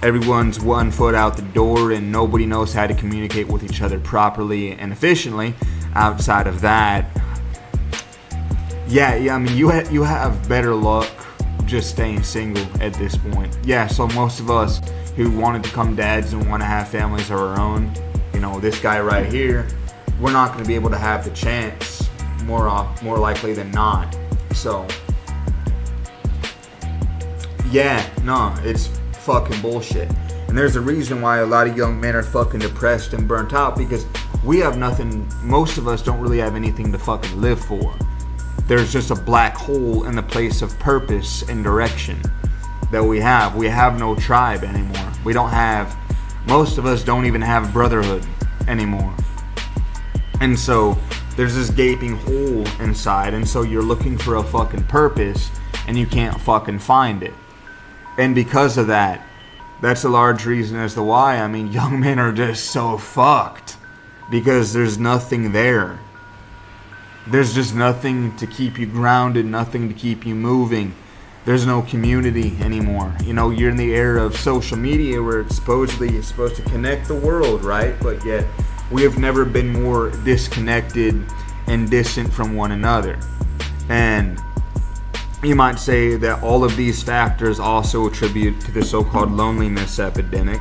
Speaker 1: everyone's one foot out the door and nobody knows how to communicate with each other properly and efficiently, outside of that, yeah, I mean, you have better luck just staying single at this point. Yeah, so most of us who want to become dads and want to have families of our own, you know, this guy right here, we're not going to be able to have the chance, more likely than not. So, yeah, no, it's fucking bullshit. And there's a reason why a lot of young men are fucking depressed and burnt out, because we have nothing, most of us don't really have anything to fucking live for. There's just a black hole in the place of purpose and direction that we have. We have no tribe anymore. We don't have, most of us don't even have brotherhood anymore. And so there's this gaping hole inside, and so you're looking for a fucking purpose and you can't fucking find it. And because of that, that's a large reason as to why, I mean, young men are just so fucked, because there's nothing there. There's just nothing to keep you grounded, nothing to keep you moving. There's no community anymore. You know, you're in the era of social media where it's supposed to connect the world, right? But yet, we have never been more disconnected and distant from one another. And you might say that all of these factors also attribute to the so-called loneliness epidemic,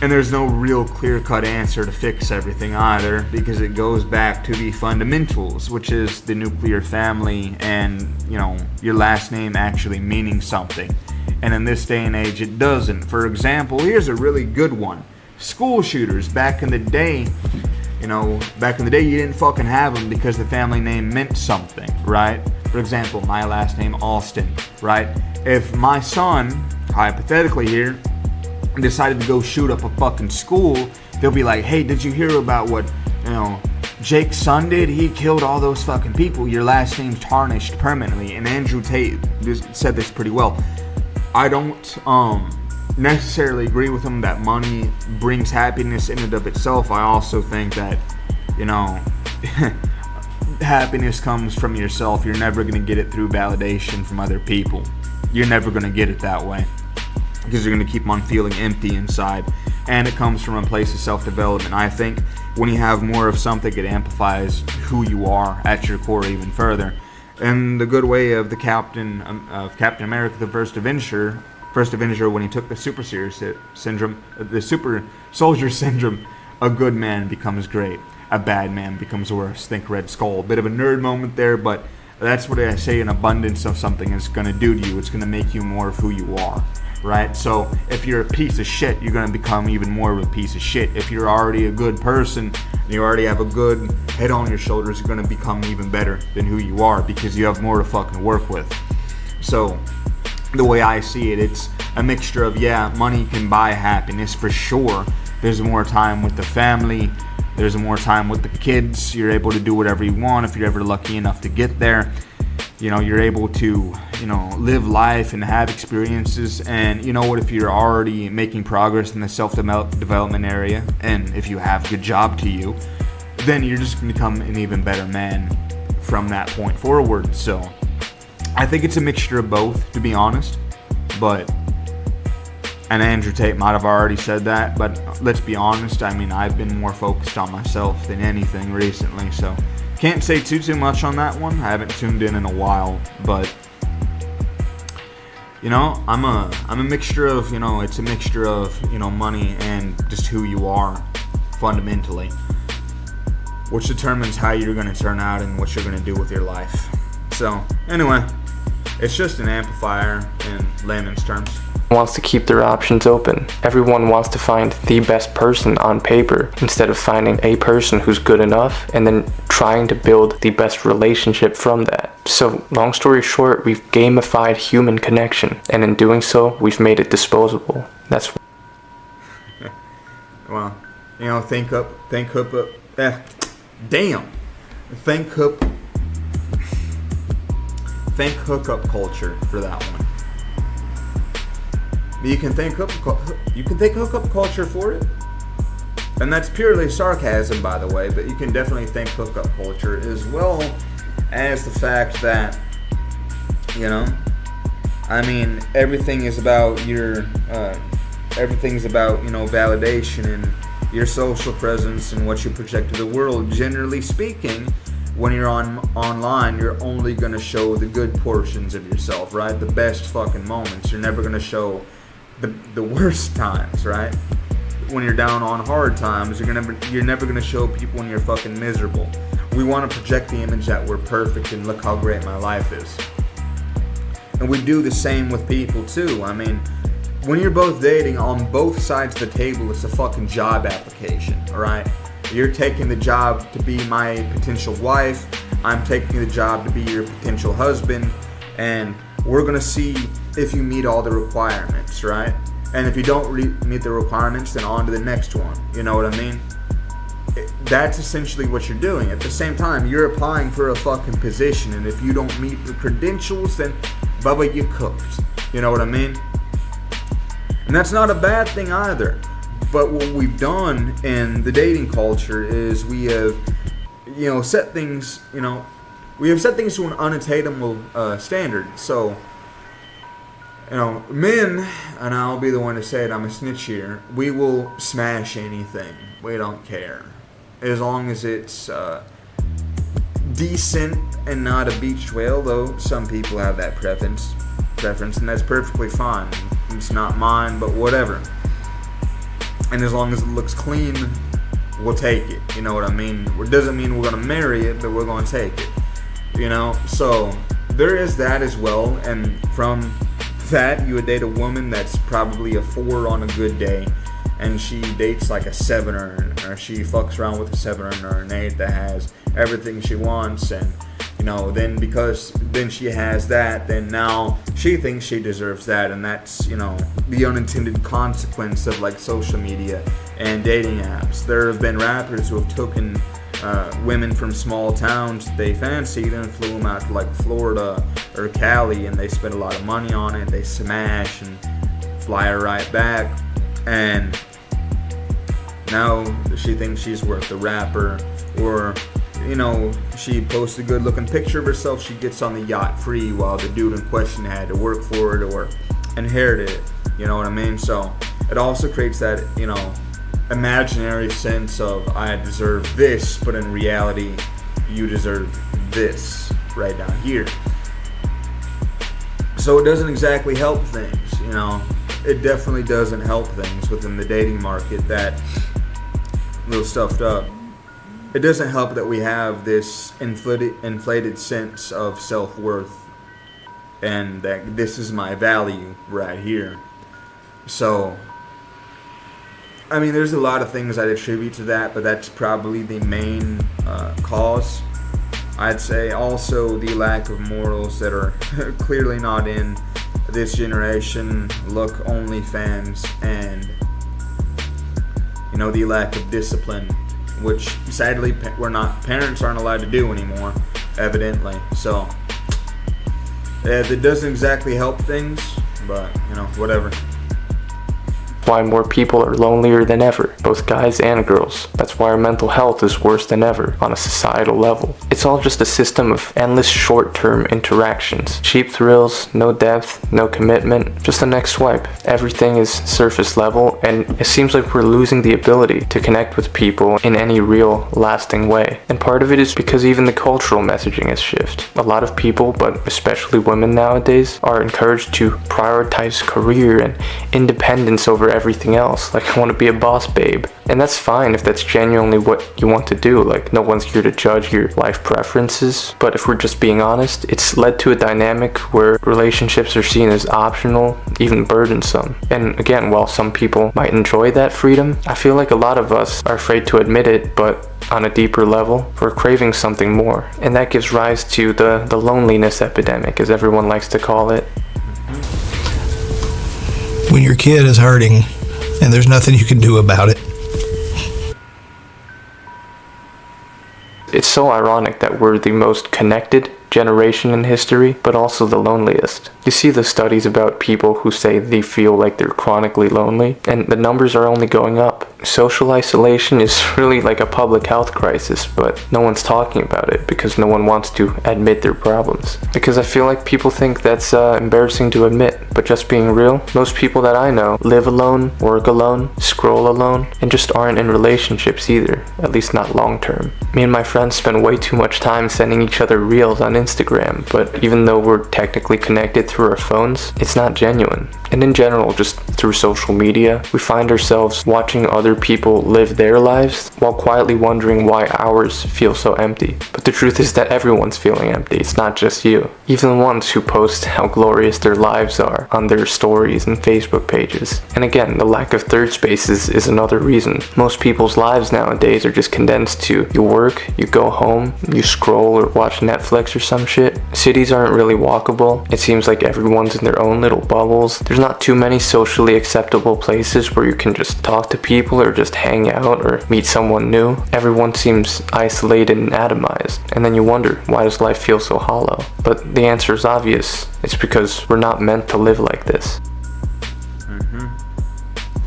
Speaker 1: and there's no real clear-cut answer to fix everything either, because it goes back to the fundamentals, which is the nuclear family and, you know, your last name actually meaning something. And in this day and age, it doesn't. For example, here's a really good one. School shooters. Back in the day, you didn't fucking have them because the family name meant something, right? For example, my last name, Alston, right? If my son, hypothetically here, decided to go shoot up a fucking school, they'll be like, hey, did you hear about what, you know, Jake's son did? He killed all those fucking people. Your last name's tarnished permanently. And Andrew Tate said this pretty well. I don't necessarily agree with him that money brings happiness in and of itself. I also think that, you know, happiness comes from yourself. You're never going to get it through validation from other people. You're never going to get it that way, because you're going to keep on feeling empty inside. And it comes from a place of self-development. I think when you have more of something, it amplifies who you are at your core even further. And the good way of the Captain America, the First Avenger, when he took the super soldier syndrome, a good man becomes great, a bad man becomes worse. Think Red Skull. Bit of a nerd moment there, but that's what I say an abundance of something is going to do to you. It's going to make you more of who you are. Right? So if you're a piece of shit, you're going to become even more of a piece of shit. If you're already a good person, and you already have a good head on your shoulders, you're going to become even better than who you are, because you have more to fucking work with. So the way I see it, it's a mixture of, yeah, money can buy happiness for sure. There's more time with the family. There's more time with the kids. You're able to do whatever you want if you're ever lucky enough to get there. You know, you're able to, you know, live life and have experiences. And you know what, if you're already making progress in the self-development area, and if you have a good job to you, then you're just going to become an even better man from that point forward. So I think it's a mixture of both, to be honest. And Andrew Tate might have already said that, but let's be honest, I mean, I've been more focused on myself than anything recently, so can't say too much on that one. I haven't tuned in a while, but you know, I'm a mixture of, you know, it's a mixture of, you know, money and just who you are fundamentally, which determines how you're going to turn out and what you're going to do with your life. So anyway, it's just an amplifier in layman's terms.
Speaker 2: Wants to keep their options open. Everyone wants to find the best person on paper instead of finding a person who's good enough and then trying to build the best relationship from that. So long story short, we've gamified human connection, and in doing so, we've made it disposable. That's
Speaker 1: well, you know, think hookup culture for that one. You can thank hookup culture for it. And that's purely sarcasm, by the way, but you can definitely thank hookup culture, as well as the fact that, you know, I mean, everything is about everything's about, you know, validation and your social presence and what you project to the world. Generally speaking, when you're online, you're only going to show the good portions of yourself, right? The best fucking moments. You're never going to show the worst times, right? When you're down on hard times, you're never going to show people when you're fucking miserable. We want to project the image that we're perfect and look how great my life is. And we do the same with people too. I mean, when you're both dating, on both sides of the table, it's a fucking job application, alright? You're taking the job to be my potential wife, I'm taking the job to be your potential husband, and we're gonna see if you meet all the requirements, right? And if you don't meet the requirements, then on to the next one, you know what I mean? That's essentially what you're doing. At the same time, you're applying for a fucking position, and if you don't meet the credentials, then bubba, you cooked, you know what I mean? And that's not a bad thing either. But what we've done in the dating culture is we have, you know, set things to an unattainable standard. So, you know, men, and I'll be the one to say it, I'm a snitch here, we will smash anything. We don't care. As long as it's decent and not a beached whale, though some people have that preference, and that's perfectly fine. It's not mine, but whatever. And as long as it looks clean, we'll take it. You know what I mean? It doesn't mean we're gonna marry it, but we're gonna take it. You know? So there is that as well. And from that, you would date a woman that's probably a 4 on a good day, and she dates like a 7 or she fucks around with a 7 or an 8 that has everything she wants, and you know, then she has that, then now she thinks she deserves that, and that's, you know, the unintended consequence of like social media and dating apps. There have been rappers who have taken women from small towns they fancied and flew them out to like Florida or Cali, and they spend a lot of money on it. They smash and fly her right back, and now she thinks she's worth the rapper. Or, you know, she posts a good looking picture of herself, she gets on the yacht free while the dude in question had to work for it or inherited it, you know what I mean? So it also creates that, you know, imaginary sense of I deserve this, but in reality you deserve this right down here. So it doesn't exactly help things, you know. It definitely doesn't help things within the dating market, that little stuffed up. It doesn't help that we have this inflated sense of self-worth, and that this is my value right here. So, I mean, there's a lot of things I'd attribute to that, but that's probably the main cause. I'd say also the lack of morals that are clearly not in this generation. Look, OnlyFans, and, you know, the lack of discipline, which sadly parents aren't allowed to do anymore, evidently. So that doesn't exactly help things, but you know, whatever.
Speaker 2: Why more people are lonelier than ever, both guys and girls. That's why our mental health is worse than ever on a societal level. It's all just a system of endless short-term interactions. Cheap thrills, no depth, no commitment, just the next swipe. Everything is surface level, and it seems like we're losing the ability to connect with people in any real, lasting way. And part of it is because even the cultural messaging has shifted. A lot of people, but especially women nowadays, are encouraged to prioritize career and independence over everything else. Like, I want to be a boss babe. And that's fine if that's genuinely what you want to do. Like, no one's here to judge your life preferences. But if we're just being honest, it's led to a dynamic where relationships are seen as optional, even burdensome. And again, while some people might enjoy that freedom, I feel like a lot of us are afraid to admit it, but on a deeper level, we're craving something more. And that gives rise to the loneliness epidemic, as everyone likes to call it.
Speaker 5: When your kid is hurting and there's nothing you can do about it.
Speaker 2: It's so ironic that we're the most connected generation in history, but also the loneliest. You see the studies about people who say they feel like they're chronically lonely, and the numbers are only going up. Social isolation is really like a public health crisis, but no one's talking about it because no one wants to admit their problems. Because I feel like people think that's embarrassing to admit, but just being real, most people that I know live alone, work alone, scroll alone, and just aren't in relationships either, at least not long term. Me and my friends spend way too much time sending each other reels on Instagram, but even though we're technically connected through our phones, it's not genuine. And in general, just through social media, we find ourselves watching other people live their lives while quietly wondering why ours feel so empty. But the truth is that everyone's feeling empty, it's not just you. Even the ones who post how glorious their lives are on their stories and Facebook pages. And again, the lack of third spaces is another reason. Most people's lives nowadays are just condensed to you work, you go home, you scroll or watch Netflix or some shit. Cities aren't really walkable. It seems like everyone's in their own little bubbles. There's not too many socially acceptable places where you can just talk to people or just hang out or meet someone new. Everyone seems isolated and atomized. And then you wonder, why does life feel so hollow? But the answer is obvious. It's because we're not meant to live like this.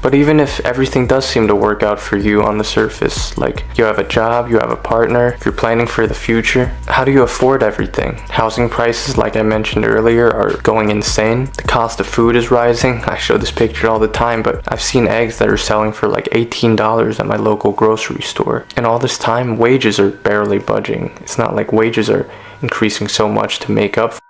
Speaker 2: But even if everything does seem to work out for you on the surface, like you have a job, you have a partner, you're planning for the future, how do you afford everything? Housing prices, like I mentioned earlier, are going insane. The cost of food is rising. I show this picture all the time, but I've seen eggs that are selling for like $18 at my local grocery store. And all this time, wages are barely budging. It's not like wages are increasing so much to make up for.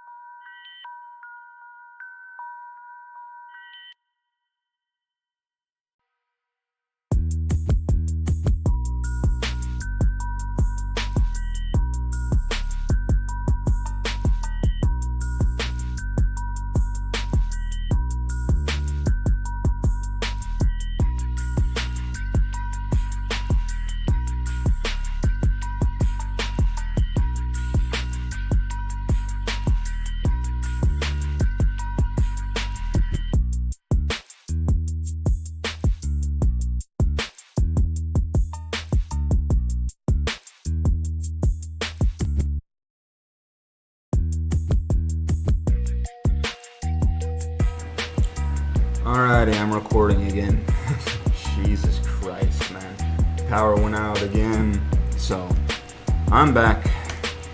Speaker 1: Alrighty, I'm recording again. Jesus Christ, man. Power went out again. So, I'm back.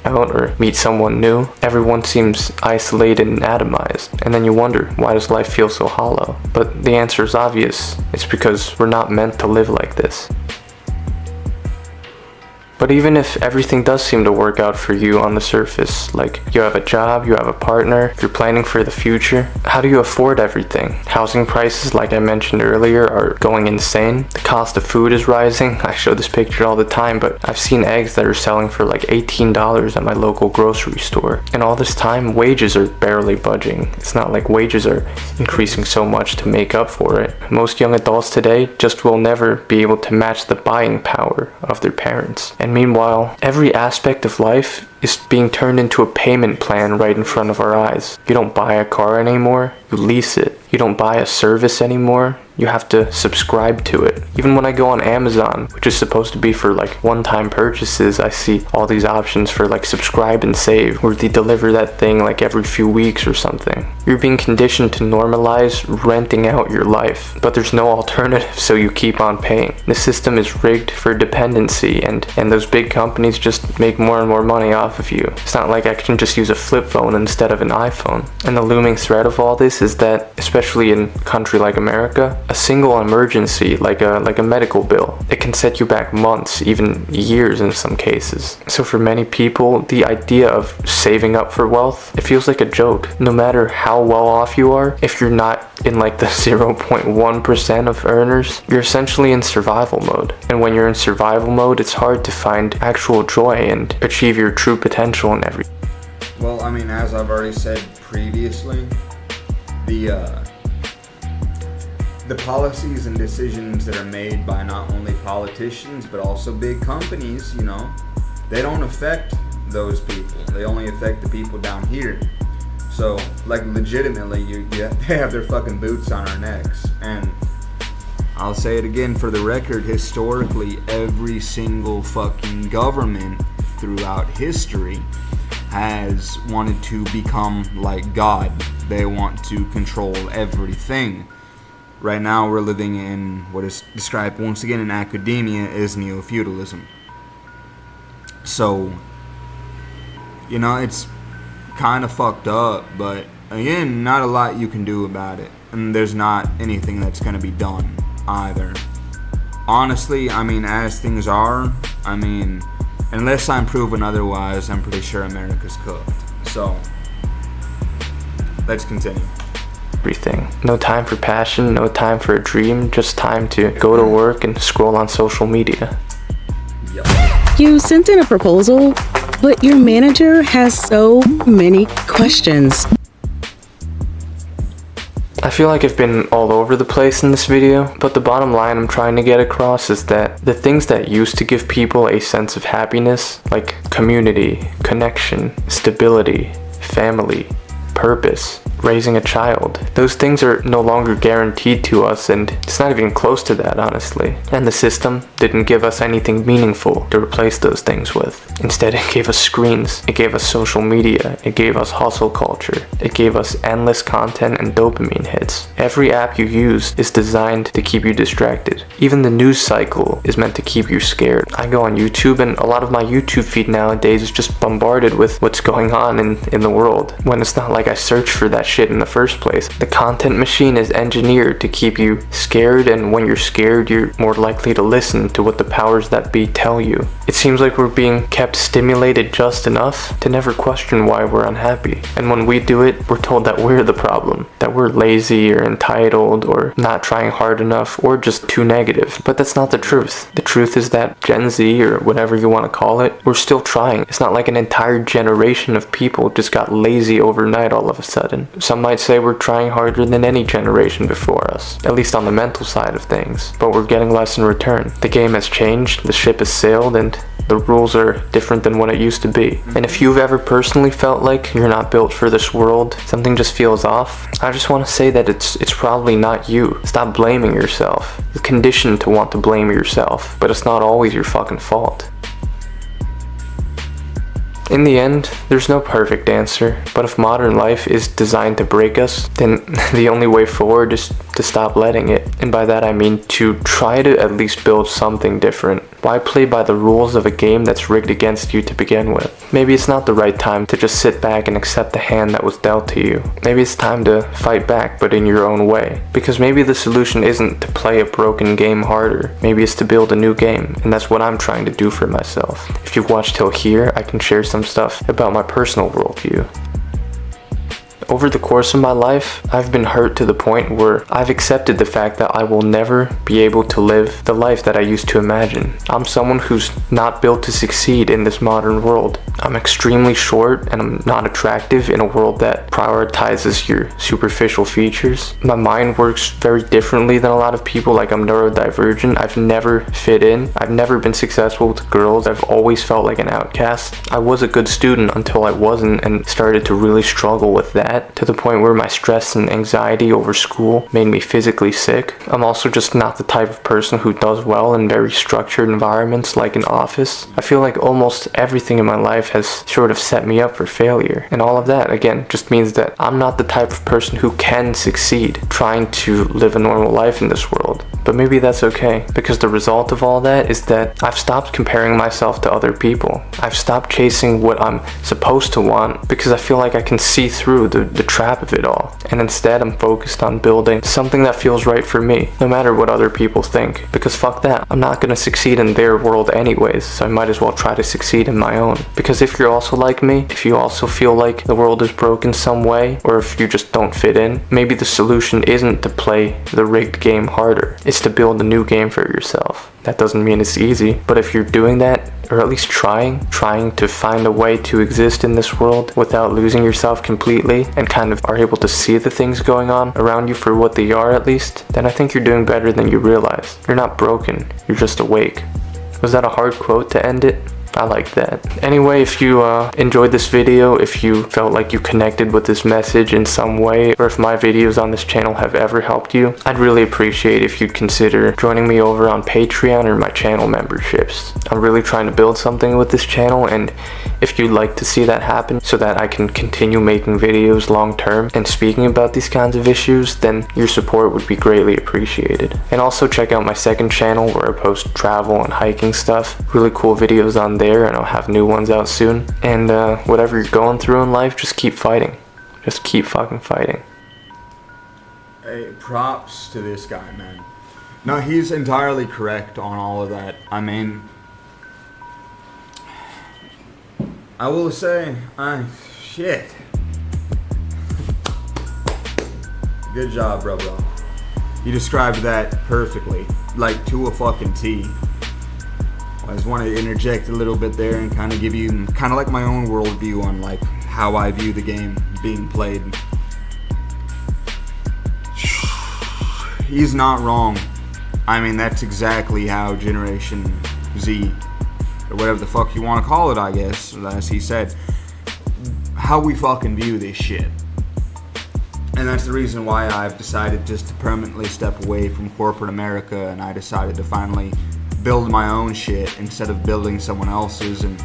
Speaker 2: Out or meet someone new, everyone seems isolated and atomized. And then you wonder, why does life feel so hollow? But the answer is obvious. It's because we're not meant to live like this. But even if everything does seem to work out for you on the surface, like you have a job, you have a partner, you're planning for the future, how do you afford everything? Housing prices, like I mentioned earlier, are going insane. The cost of food is rising. I show this picture all the time, but I've seen eggs that are selling for like $18 at my local grocery store. And all this time, wages are barely budging. It's not like wages are increasing so much to make up for it. Most young adults today just will never be able to match the buying power of their parents. And meanwhile, every aspect of life is being turned into a payment plan right in front of our eyes. You don't buy a car anymore, you lease it. You don't buy a service anymore, you have to subscribe to it. Even when I go on Amazon, which is supposed to be for like one-time purchases, I see all these options for like subscribe and save, where they deliver that thing like every few weeks or something. You're being conditioned to normalize renting out your life, but there's no alternative, so you keep on paying. The system is rigged for dependency, and those big companies just make more and more money off of you. It's not like I can just use a flip phone instead of an iPhone. And the looming threat of all this is that, especially in a country like America, a single emergency, like a medical bill, it can set you back months, even years in some cases. So for many people, the idea of saving up for wealth, it feels like a joke. No matter how well off you are, if you're not in like the 0.1% of earners, you're essentially in survival mode. And when you're in survival mode, it's hard to find actual joy and achieve your true potential in every.
Speaker 1: Well, I mean, as I've already said previously, the policies and decisions that are made by not only politicians but also big companies, you know, they don't affect those people. They only affect the people down here. So, like, legitimately, they have their fucking boots on our necks. And I'll say it again for the record, historically, every single fucking government throughout history has wanted to become like God. They want to control everything. Right now we're living in what is described once again in academia as neo-feudalism. So, you know, it's kind of fucked up, but again, not a lot you can do about it. And there's not anything that's going to be done either. Honestly, I mean, as things are, I mean, unless I'm proven otherwise, I'm pretty sure America's cooked. So, let's continue.
Speaker 2: Everything. No time for passion, no time for a dream, just time to go to work and scroll on social media.
Speaker 6: You sent in a proposal, but your manager has so many questions.
Speaker 2: I feel like I've been all over the place in this video, but the bottom line I'm trying to get across is that the things that used to give people a sense of happiness, like community, connection, stability, family, purpose, raising a child, those things are no longer guaranteed to us, and it's not even close to that, honestly. And the system didn't give us anything meaningful to replace those things with. Instead, it gave us screens, it gave us social media, it gave us hustle culture, it gave us endless content and dopamine hits. Every app you use is designed to keep you distracted. Even the news cycle is meant to keep you scared. I go on YouTube, and a lot of my YouTube feed nowadays is just bombarded with what's going on in the world, when it's not like I search for that shit in the first place. The content machine is engineered to keep you scared, and when you're scared, you're more likely to listen to what the powers that be tell you. It seems like we're being kept stimulated just enough to never question why we're unhappy. And when we do it, we're told that we're the problem, that we're lazy or entitled or not trying hard enough or just too negative. But that's not the truth. The truth is that Gen Z, or whatever you want to call it, we're still trying. It's not like an entire generation of people just got lazy overnight all of a sudden. Some might say we're trying harder than any generation before us, at least on the mental side of things, but we're getting less in return. The game has changed, the ship has sailed, and the rules are different than what it used to be. And if you've ever personally felt like you're not built for this world, something just feels off, I just want to say that it's probably not you. Stop blaming yourself. You're conditioned to want to blame yourself, but it's not always your fucking fault. In the end, there's no perfect answer, but if modern life is designed to break us, then the only way forward is to stop letting it. And by that I mean to try to at least build something different. Why play by the rules of a game that's rigged against you to begin with? Maybe it's not the right time to just sit back and accept the hand that was dealt to you. Maybe it's time to fight back, but in your own way. Because maybe the solution isn't to play a broken game harder. Maybe it's to build a new game, and that's what I'm trying to do for myself. If you've watched till here, I can share some stuff about my personal worldview. Over the course of my life, I've been hurt to the point where I've accepted the fact that I will never be able to live the life that I used to imagine. I'm someone who's not built to succeed in this modern world. I'm extremely short and I'm not attractive in a world that prioritizes your superficial features. My mind works very differently than a lot of people, like I'm neurodivergent. I've never fit in. I've never been successful with girls. I've always felt like an outcast. I was a good student until I wasn't and started to really struggle with that, to the point where my stress and anxiety over school made me physically sick. I'm also just not the type of person who does well in very structured environments like an office. I feel like almost everything in my life has sort of set me up for failure. And all of that, again, just means that I'm not the type of person who can succeed trying to live a normal life in this world. But maybe that's okay, because the result of all that is that I've stopped comparing myself to other people. I've stopped chasing what I'm supposed to want because I feel like I can see through the trap of it all. And instead I'm focused on building something that feels right for me, no matter what other people think. Because fuck that, I'm not gonna succeed in their world anyways, so I might as well try to succeed in my own. Because if you're also like me, if you also feel like the world is broken some way, or if you just don't fit in, maybe the solution isn't to play the rigged game harder. It's to build a new game for yourself. That doesn't mean it's easy, but if you're doing that, or at least trying to find a way to exist in this world without losing yourself completely, and kind of are able to see the things going on around you for what they are at least, then I think you're doing better than you realize. You're not broken, you're just awake. Was that a hard quote to end it? I like that. Anyway, if you enjoyed this video, if you felt like you connected with this message in some way, or if my videos on this channel have ever helped you, I'd really appreciate if you'd consider joining me over on Patreon or my channel memberships. I'm really trying to build something with this channel, and if you'd like to see that happen so that I can continue making videos long term and speaking about these kinds of issues, then your support would be greatly appreciated. And also check out my second channel where I post travel and hiking stuff. Really cool videos on there, and I'll have new ones out soon. And whatever you're going through in life, just keep fighting. Just keep fucking fighting.
Speaker 1: Hey, props to this guy, man. No, he's entirely correct on all of that. I mean, I will say, shit. Good job, bro. You described that perfectly, like to a fucking T. I just want to interject a little bit there and kind of give you kind of like my own worldview on like how I view the game being played. He's not wrong. I mean, that's exactly how Generation Z, or whatever the fuck you want to call it, I guess, as he said, how we fucking view this shit. And that's the reason why I've decided just to permanently step away from corporate America, and I decided to finally build my own shit instead of building someone else's and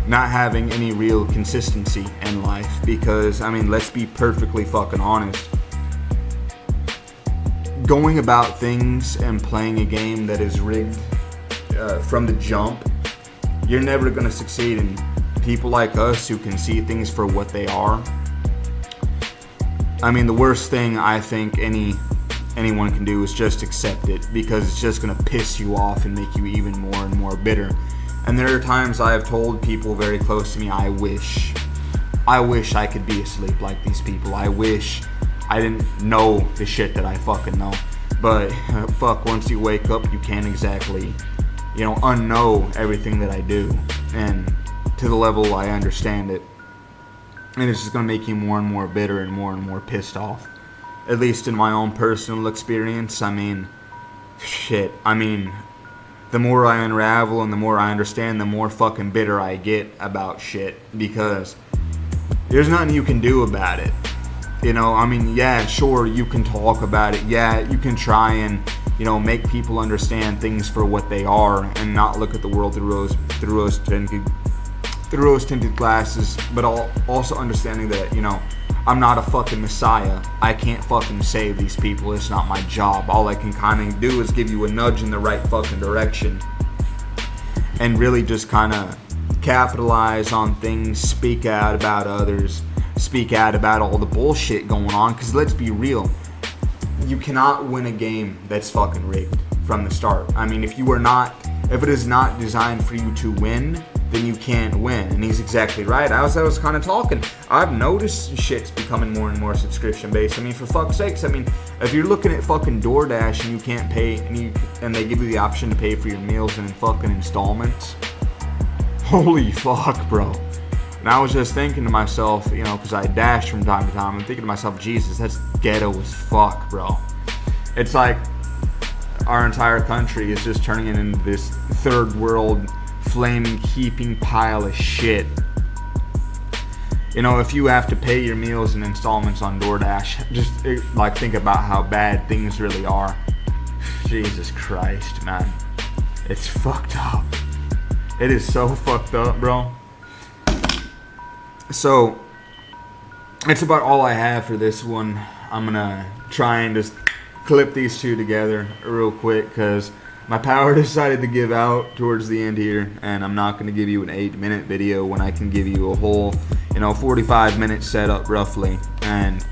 Speaker 1: not having any real consistency in life. Because, I mean, let's be perfectly fucking honest. Going about things and playing a game that is rigged from the jump, you're never going to succeed. And people like us who can see things for what they are, I mean, the worst thing I think anyone can do is just accept it, because it's just going to piss you off and make you even more and more bitter. And there are times I have told people very close to me, I wish I could be asleep like these people. I wish I didn't know the shit that I fucking know. But fuck, once you wake up, you can't exactly, unknow everything that I do, and to the level I understand it. And it's just gonna make you more and more bitter and more pissed off. At least in my own personal experience. I mean, shit. I mean, the more I unravel and the more I understand, the more fucking bitter I get about shit, because there's nothing you can do about it. I mean, yeah, sure, you can talk about it. Yeah, you can try and, make people understand things for what they are and not look at the world through rose-tinted glasses, but also understanding that, I'm not a fucking messiah. I can't fucking save these people. It's not my job. All I can kind of do is give you a nudge in the right fucking direction and really just kind of capitalize on things, speak out about others, speak out about all the bullshit going on, because let's be real, you cannot win a game that's fucking rigged from the start. I mean, if it is not designed for you to win, then you can't win. And he's exactly right. I was kind of talking, I've noticed shit's becoming more and more subscription based. I mean, for fuck's sakes, I mean, if you're looking at fucking DoorDash and you can't pay, and they give you the option to pay for your meals in fucking installments, holy fuck, bro. And I was just thinking to myself, because I dash from time to time, I'm thinking to myself, Jesus, that's ghetto as fuck, bro. It's like our entire country is just turning into this third world flaming heaping pile of shit. If you have to pay your meals in installments on DoorDash, just think about how bad things really are. Jesus Christ, man. It's fucked up. It is so fucked up, bro. So, it's about all I have for this one. I'm gonna try and just clip these two together real quick, because my power decided to give out towards the end here, and I'm not going to give you an 8-minute video when I can give you a whole, 45-minute setup roughly. And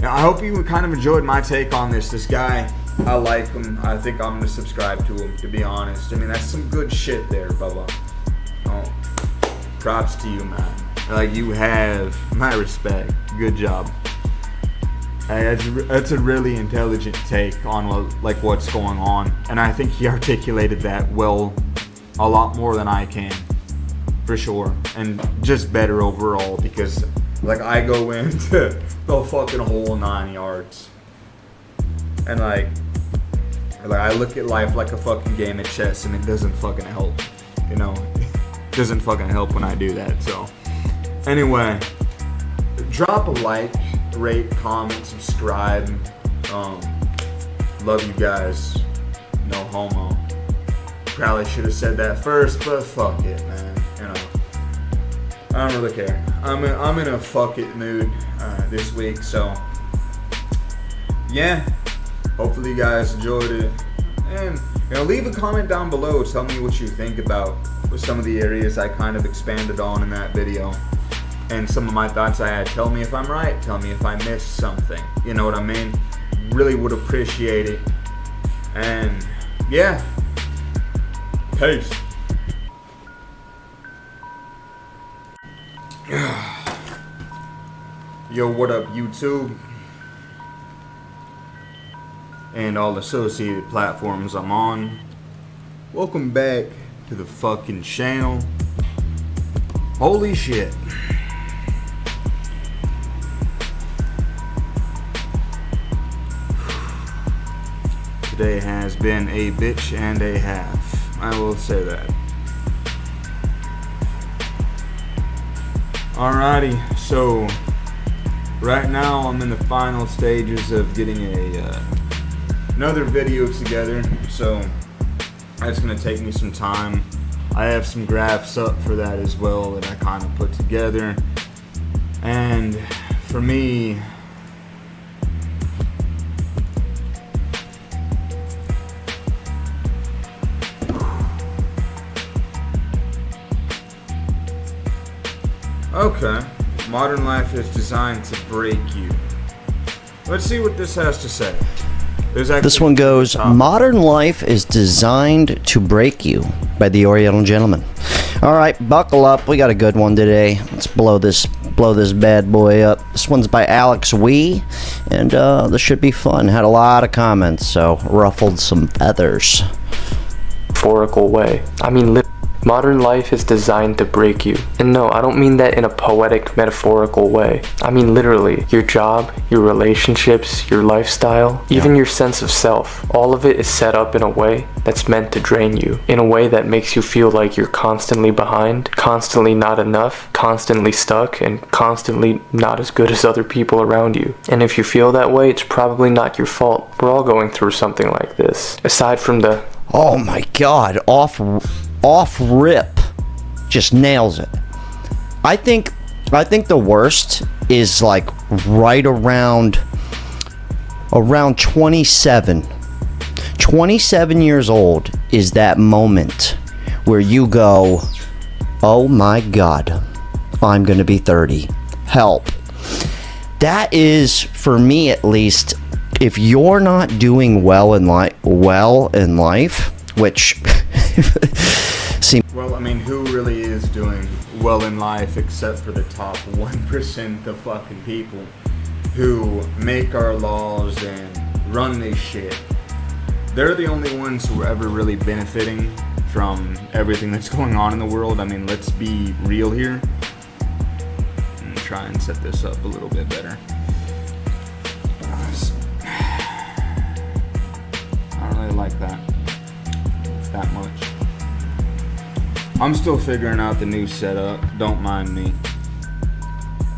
Speaker 1: I hope you kind of enjoyed my take on this. This guy, I like him. I think I'm going to subscribe to him, to be honest. I mean, that's some good shit there, Bubba. Oh, props to you, man. You have my respect. Good job. That's a really intelligent take on what's going on, and I think he articulated that well, a lot more than I can, for sure, and just better overall, because I go into the fucking whole 9 yards, and I look at life like a fucking game of chess, and it doesn't fucking help, doesn't fucking help when I do that. So anyway, drop a like, rate, comment, subscribe. Love you guys. No homo. Probably should have said that first, but fuck it, man. You know, I don't really care. I'm in a fuck it mood this week, so yeah. Hopefully you guys enjoyed it, and leave a comment down below. Tell me what you think about some of the areas I kind of expanded on in that video, and some of my thoughts I had. Tell me if I'm right. Tell me if I missed something. You know what I mean? Really would appreciate it. And yeah, peace. Yo, what up, YouTube? And all associated platforms I'm on. Welcome back to the fucking channel. Holy shit. Today has been a bitch and a half. I will say that. Alrighty, so right now I'm in the final stages of getting another video together, so that's gonna take me some time. I have some graphs up for that as well that I kind of put together, and for me, okay, modern life is designed to break you. Let's see what this has to say.
Speaker 7: This one goes, modern life is designed to break you, by the Oriental Gentleman. Alright, buckle up, we got a good one today. Let's blow this bad boy up. This one's by Alex Wee, and this should be fun. Had a lot of comments, so ruffled some feathers.
Speaker 2: Metaphorical way. I mean, modern life is designed to break you. And no, I don't mean that in a poetic, metaphorical way. I mean literally. Your job, your relationships, your lifestyle, even your sense of self. All of it is set up in a way that's meant to drain you. In a way that makes you feel like you're constantly behind, constantly not enough, constantly stuck, and constantly not as good as other people around you. And if you feel that way, it's probably not your fault. We're all going through something like this. Aside from the...
Speaker 7: Oh my god, off rip, just nails it. I think the worst is like right around 27 years old is that moment where you go, oh my god, I'm gonna be 30, help. That is, for me at least, if you're not doing well in life, which
Speaker 1: well, I mean, who really is doing well in life except for the top 1% of fucking people who make our laws and run this shit? They're the only ones who are ever really benefiting from everything that's going on in the world. I mean, let's be real here. And try and set this up a little bit better. I don't really like that much. I'm still figuring out the new setup, don't mind me.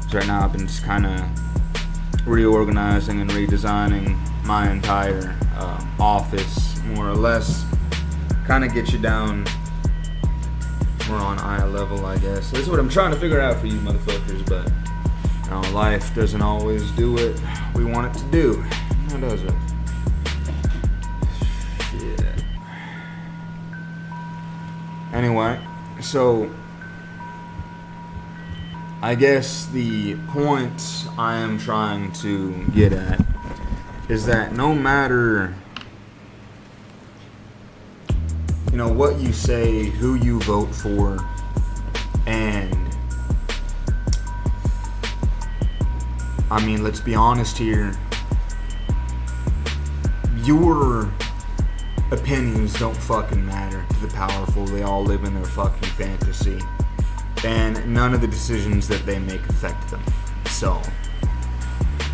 Speaker 1: So right now I've been just kind of reorganizing and redesigning my entire office, more or less. Kind of get you down more on eye level, I guess. This is what I'm trying to figure out for you motherfuckers, but life doesn't always do what we want it to do. How does it? Shit. Anyway, so I guess the point I am trying to get at is that no matter what you say, who you vote for, and I mean, let's be honest here, your opinions don't fucking matter to the powerful. They all live in their fucking fantasy, and none of the decisions that they make affect them. So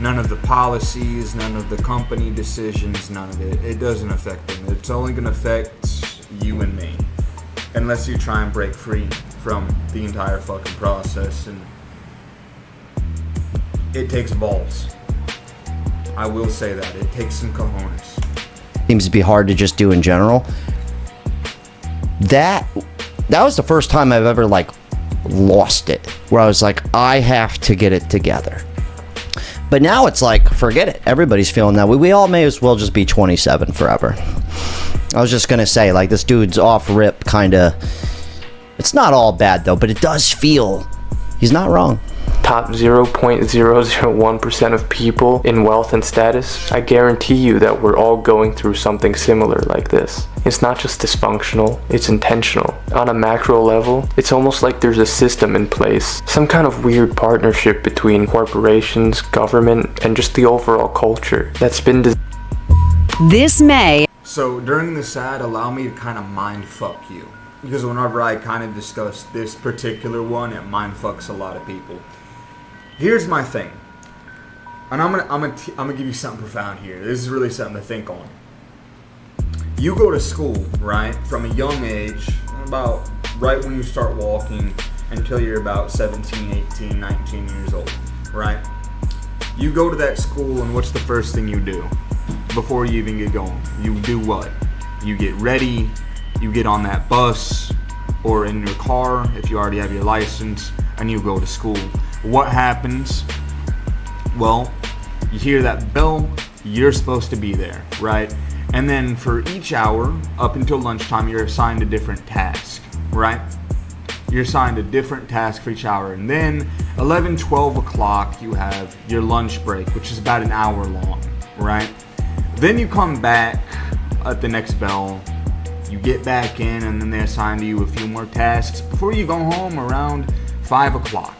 Speaker 1: none of the policies, none of the company decisions, none of it doesn't affect them. It's only gonna affect you and me, unless you try and break free from the entire fucking process, and it takes balls. I will say that. It takes some cojones.
Speaker 7: Seems to be hard to just do in general. That was the first time I've ever like lost it, where I was like, I have to get it together. But now it's like, forget it. Everybody's feeling that way. We all may as well just be 27 forever. I was just gonna say, like, this dude's off rip kind of. It's not all bad though, but it does feel. He's not wrong.
Speaker 2: Top 0.001% of people in wealth and status, I guarantee you that we're all going through something similar like this. It's not just dysfunctional, it's intentional. On a macro level, it's almost like there's a system in place, some kind of weird partnership between corporations, government, and just the overall culture that's been
Speaker 8: This May.
Speaker 1: So during this ad, allow me to kind of mind fuck you, because whenever I kind of discuss this particular one, it mind fucks a lot of people. Here's my thing, and I'm gonna give you something profound here. This is really something to think on. You go to school, right, from a young age, about right when you start walking until you're about 17, 18, 19 years old, right? You go to that school, and what's the first thing you do before you even get going? You do what? You get ready, you get on that bus or in your car if you already have your license, and you go to school. What happens? Well, you hear that bell, you're supposed to be there, right? And then for each hour, up until lunchtime, you're assigned a different task, right? You're assigned a different task for each hour. And then 11, 12 o'clock, you have your lunch break, which is about an hour long, right? Then you come back at the next bell, you get back in, and then they assign to you a few more tasks before you go home around 5 o'clock.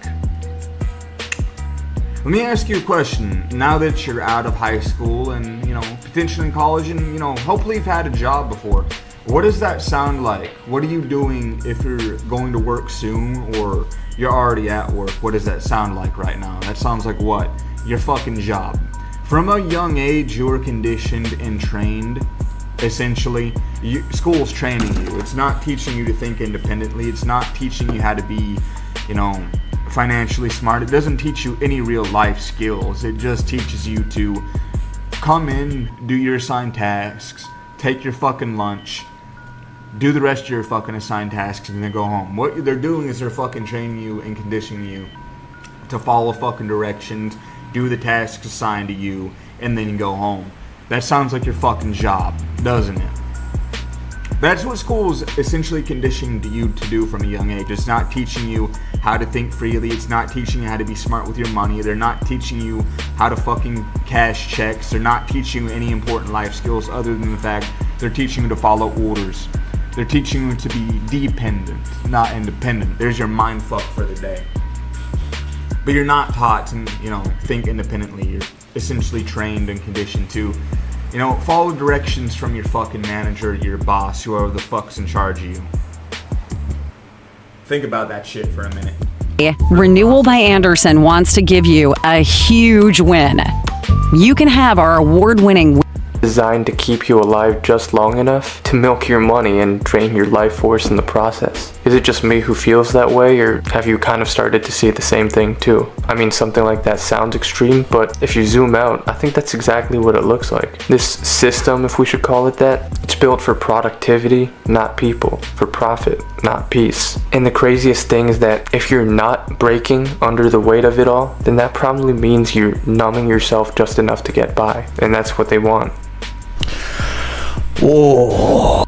Speaker 1: Let me ask you a question. Now that you're out of high school and, potentially in college and, hopefully you've had a job before, what does that sound like? What are you doing if you're going to work soon or you're already at work? What does that sound like right now? That sounds like what? Your fucking job. From a young age, you're conditioned and trained. Essentially, school's training you. It's not teaching you to think independently. It's not teaching you how to be, financially smart. It doesn't teach you any real life skills. It just teaches you to come in, do your assigned tasks, take your fucking lunch, do the rest of your fucking assigned tasks, and then go home. What they're doing is they're fucking training you and conditioning you to follow fucking directions, do the tasks assigned to you, and then you go home. That sounds like your fucking job, doesn't it? That's what school is essentially conditioning you to do from a young age. It's not teaching you how to think freely. It's not teaching you how to be smart with your money. They're not teaching you how to fucking cash checks. They're not teaching you any important life skills other than the fact they're teaching you to follow orders. They're teaching you to be dependent, not independent. There's your mind fuck for the day. But you're not taught to, think independently. You're essentially trained and conditioned to follow directions from your fucking manager, your boss, whoever the fuck's in charge of you. Think about that shit for a minute.
Speaker 8: Renewal by Andersen wants to give you a huge win. You can have our award-winning
Speaker 2: designed to keep you alive just long enough to milk your money and drain your life force in the process. Is it just me who feels that way, or have you kind of started to see the same thing too? I mean, something like that sounds extreme, but if you zoom out, I think that's exactly what it looks like. This system, if we should call it that, it's built for productivity, not people, for profit, not peace. And the craziest thing is that if you're not breaking under the weight of it all, then that probably means you're numbing yourself just enough to get by, and that's what they want.
Speaker 7: Whoa.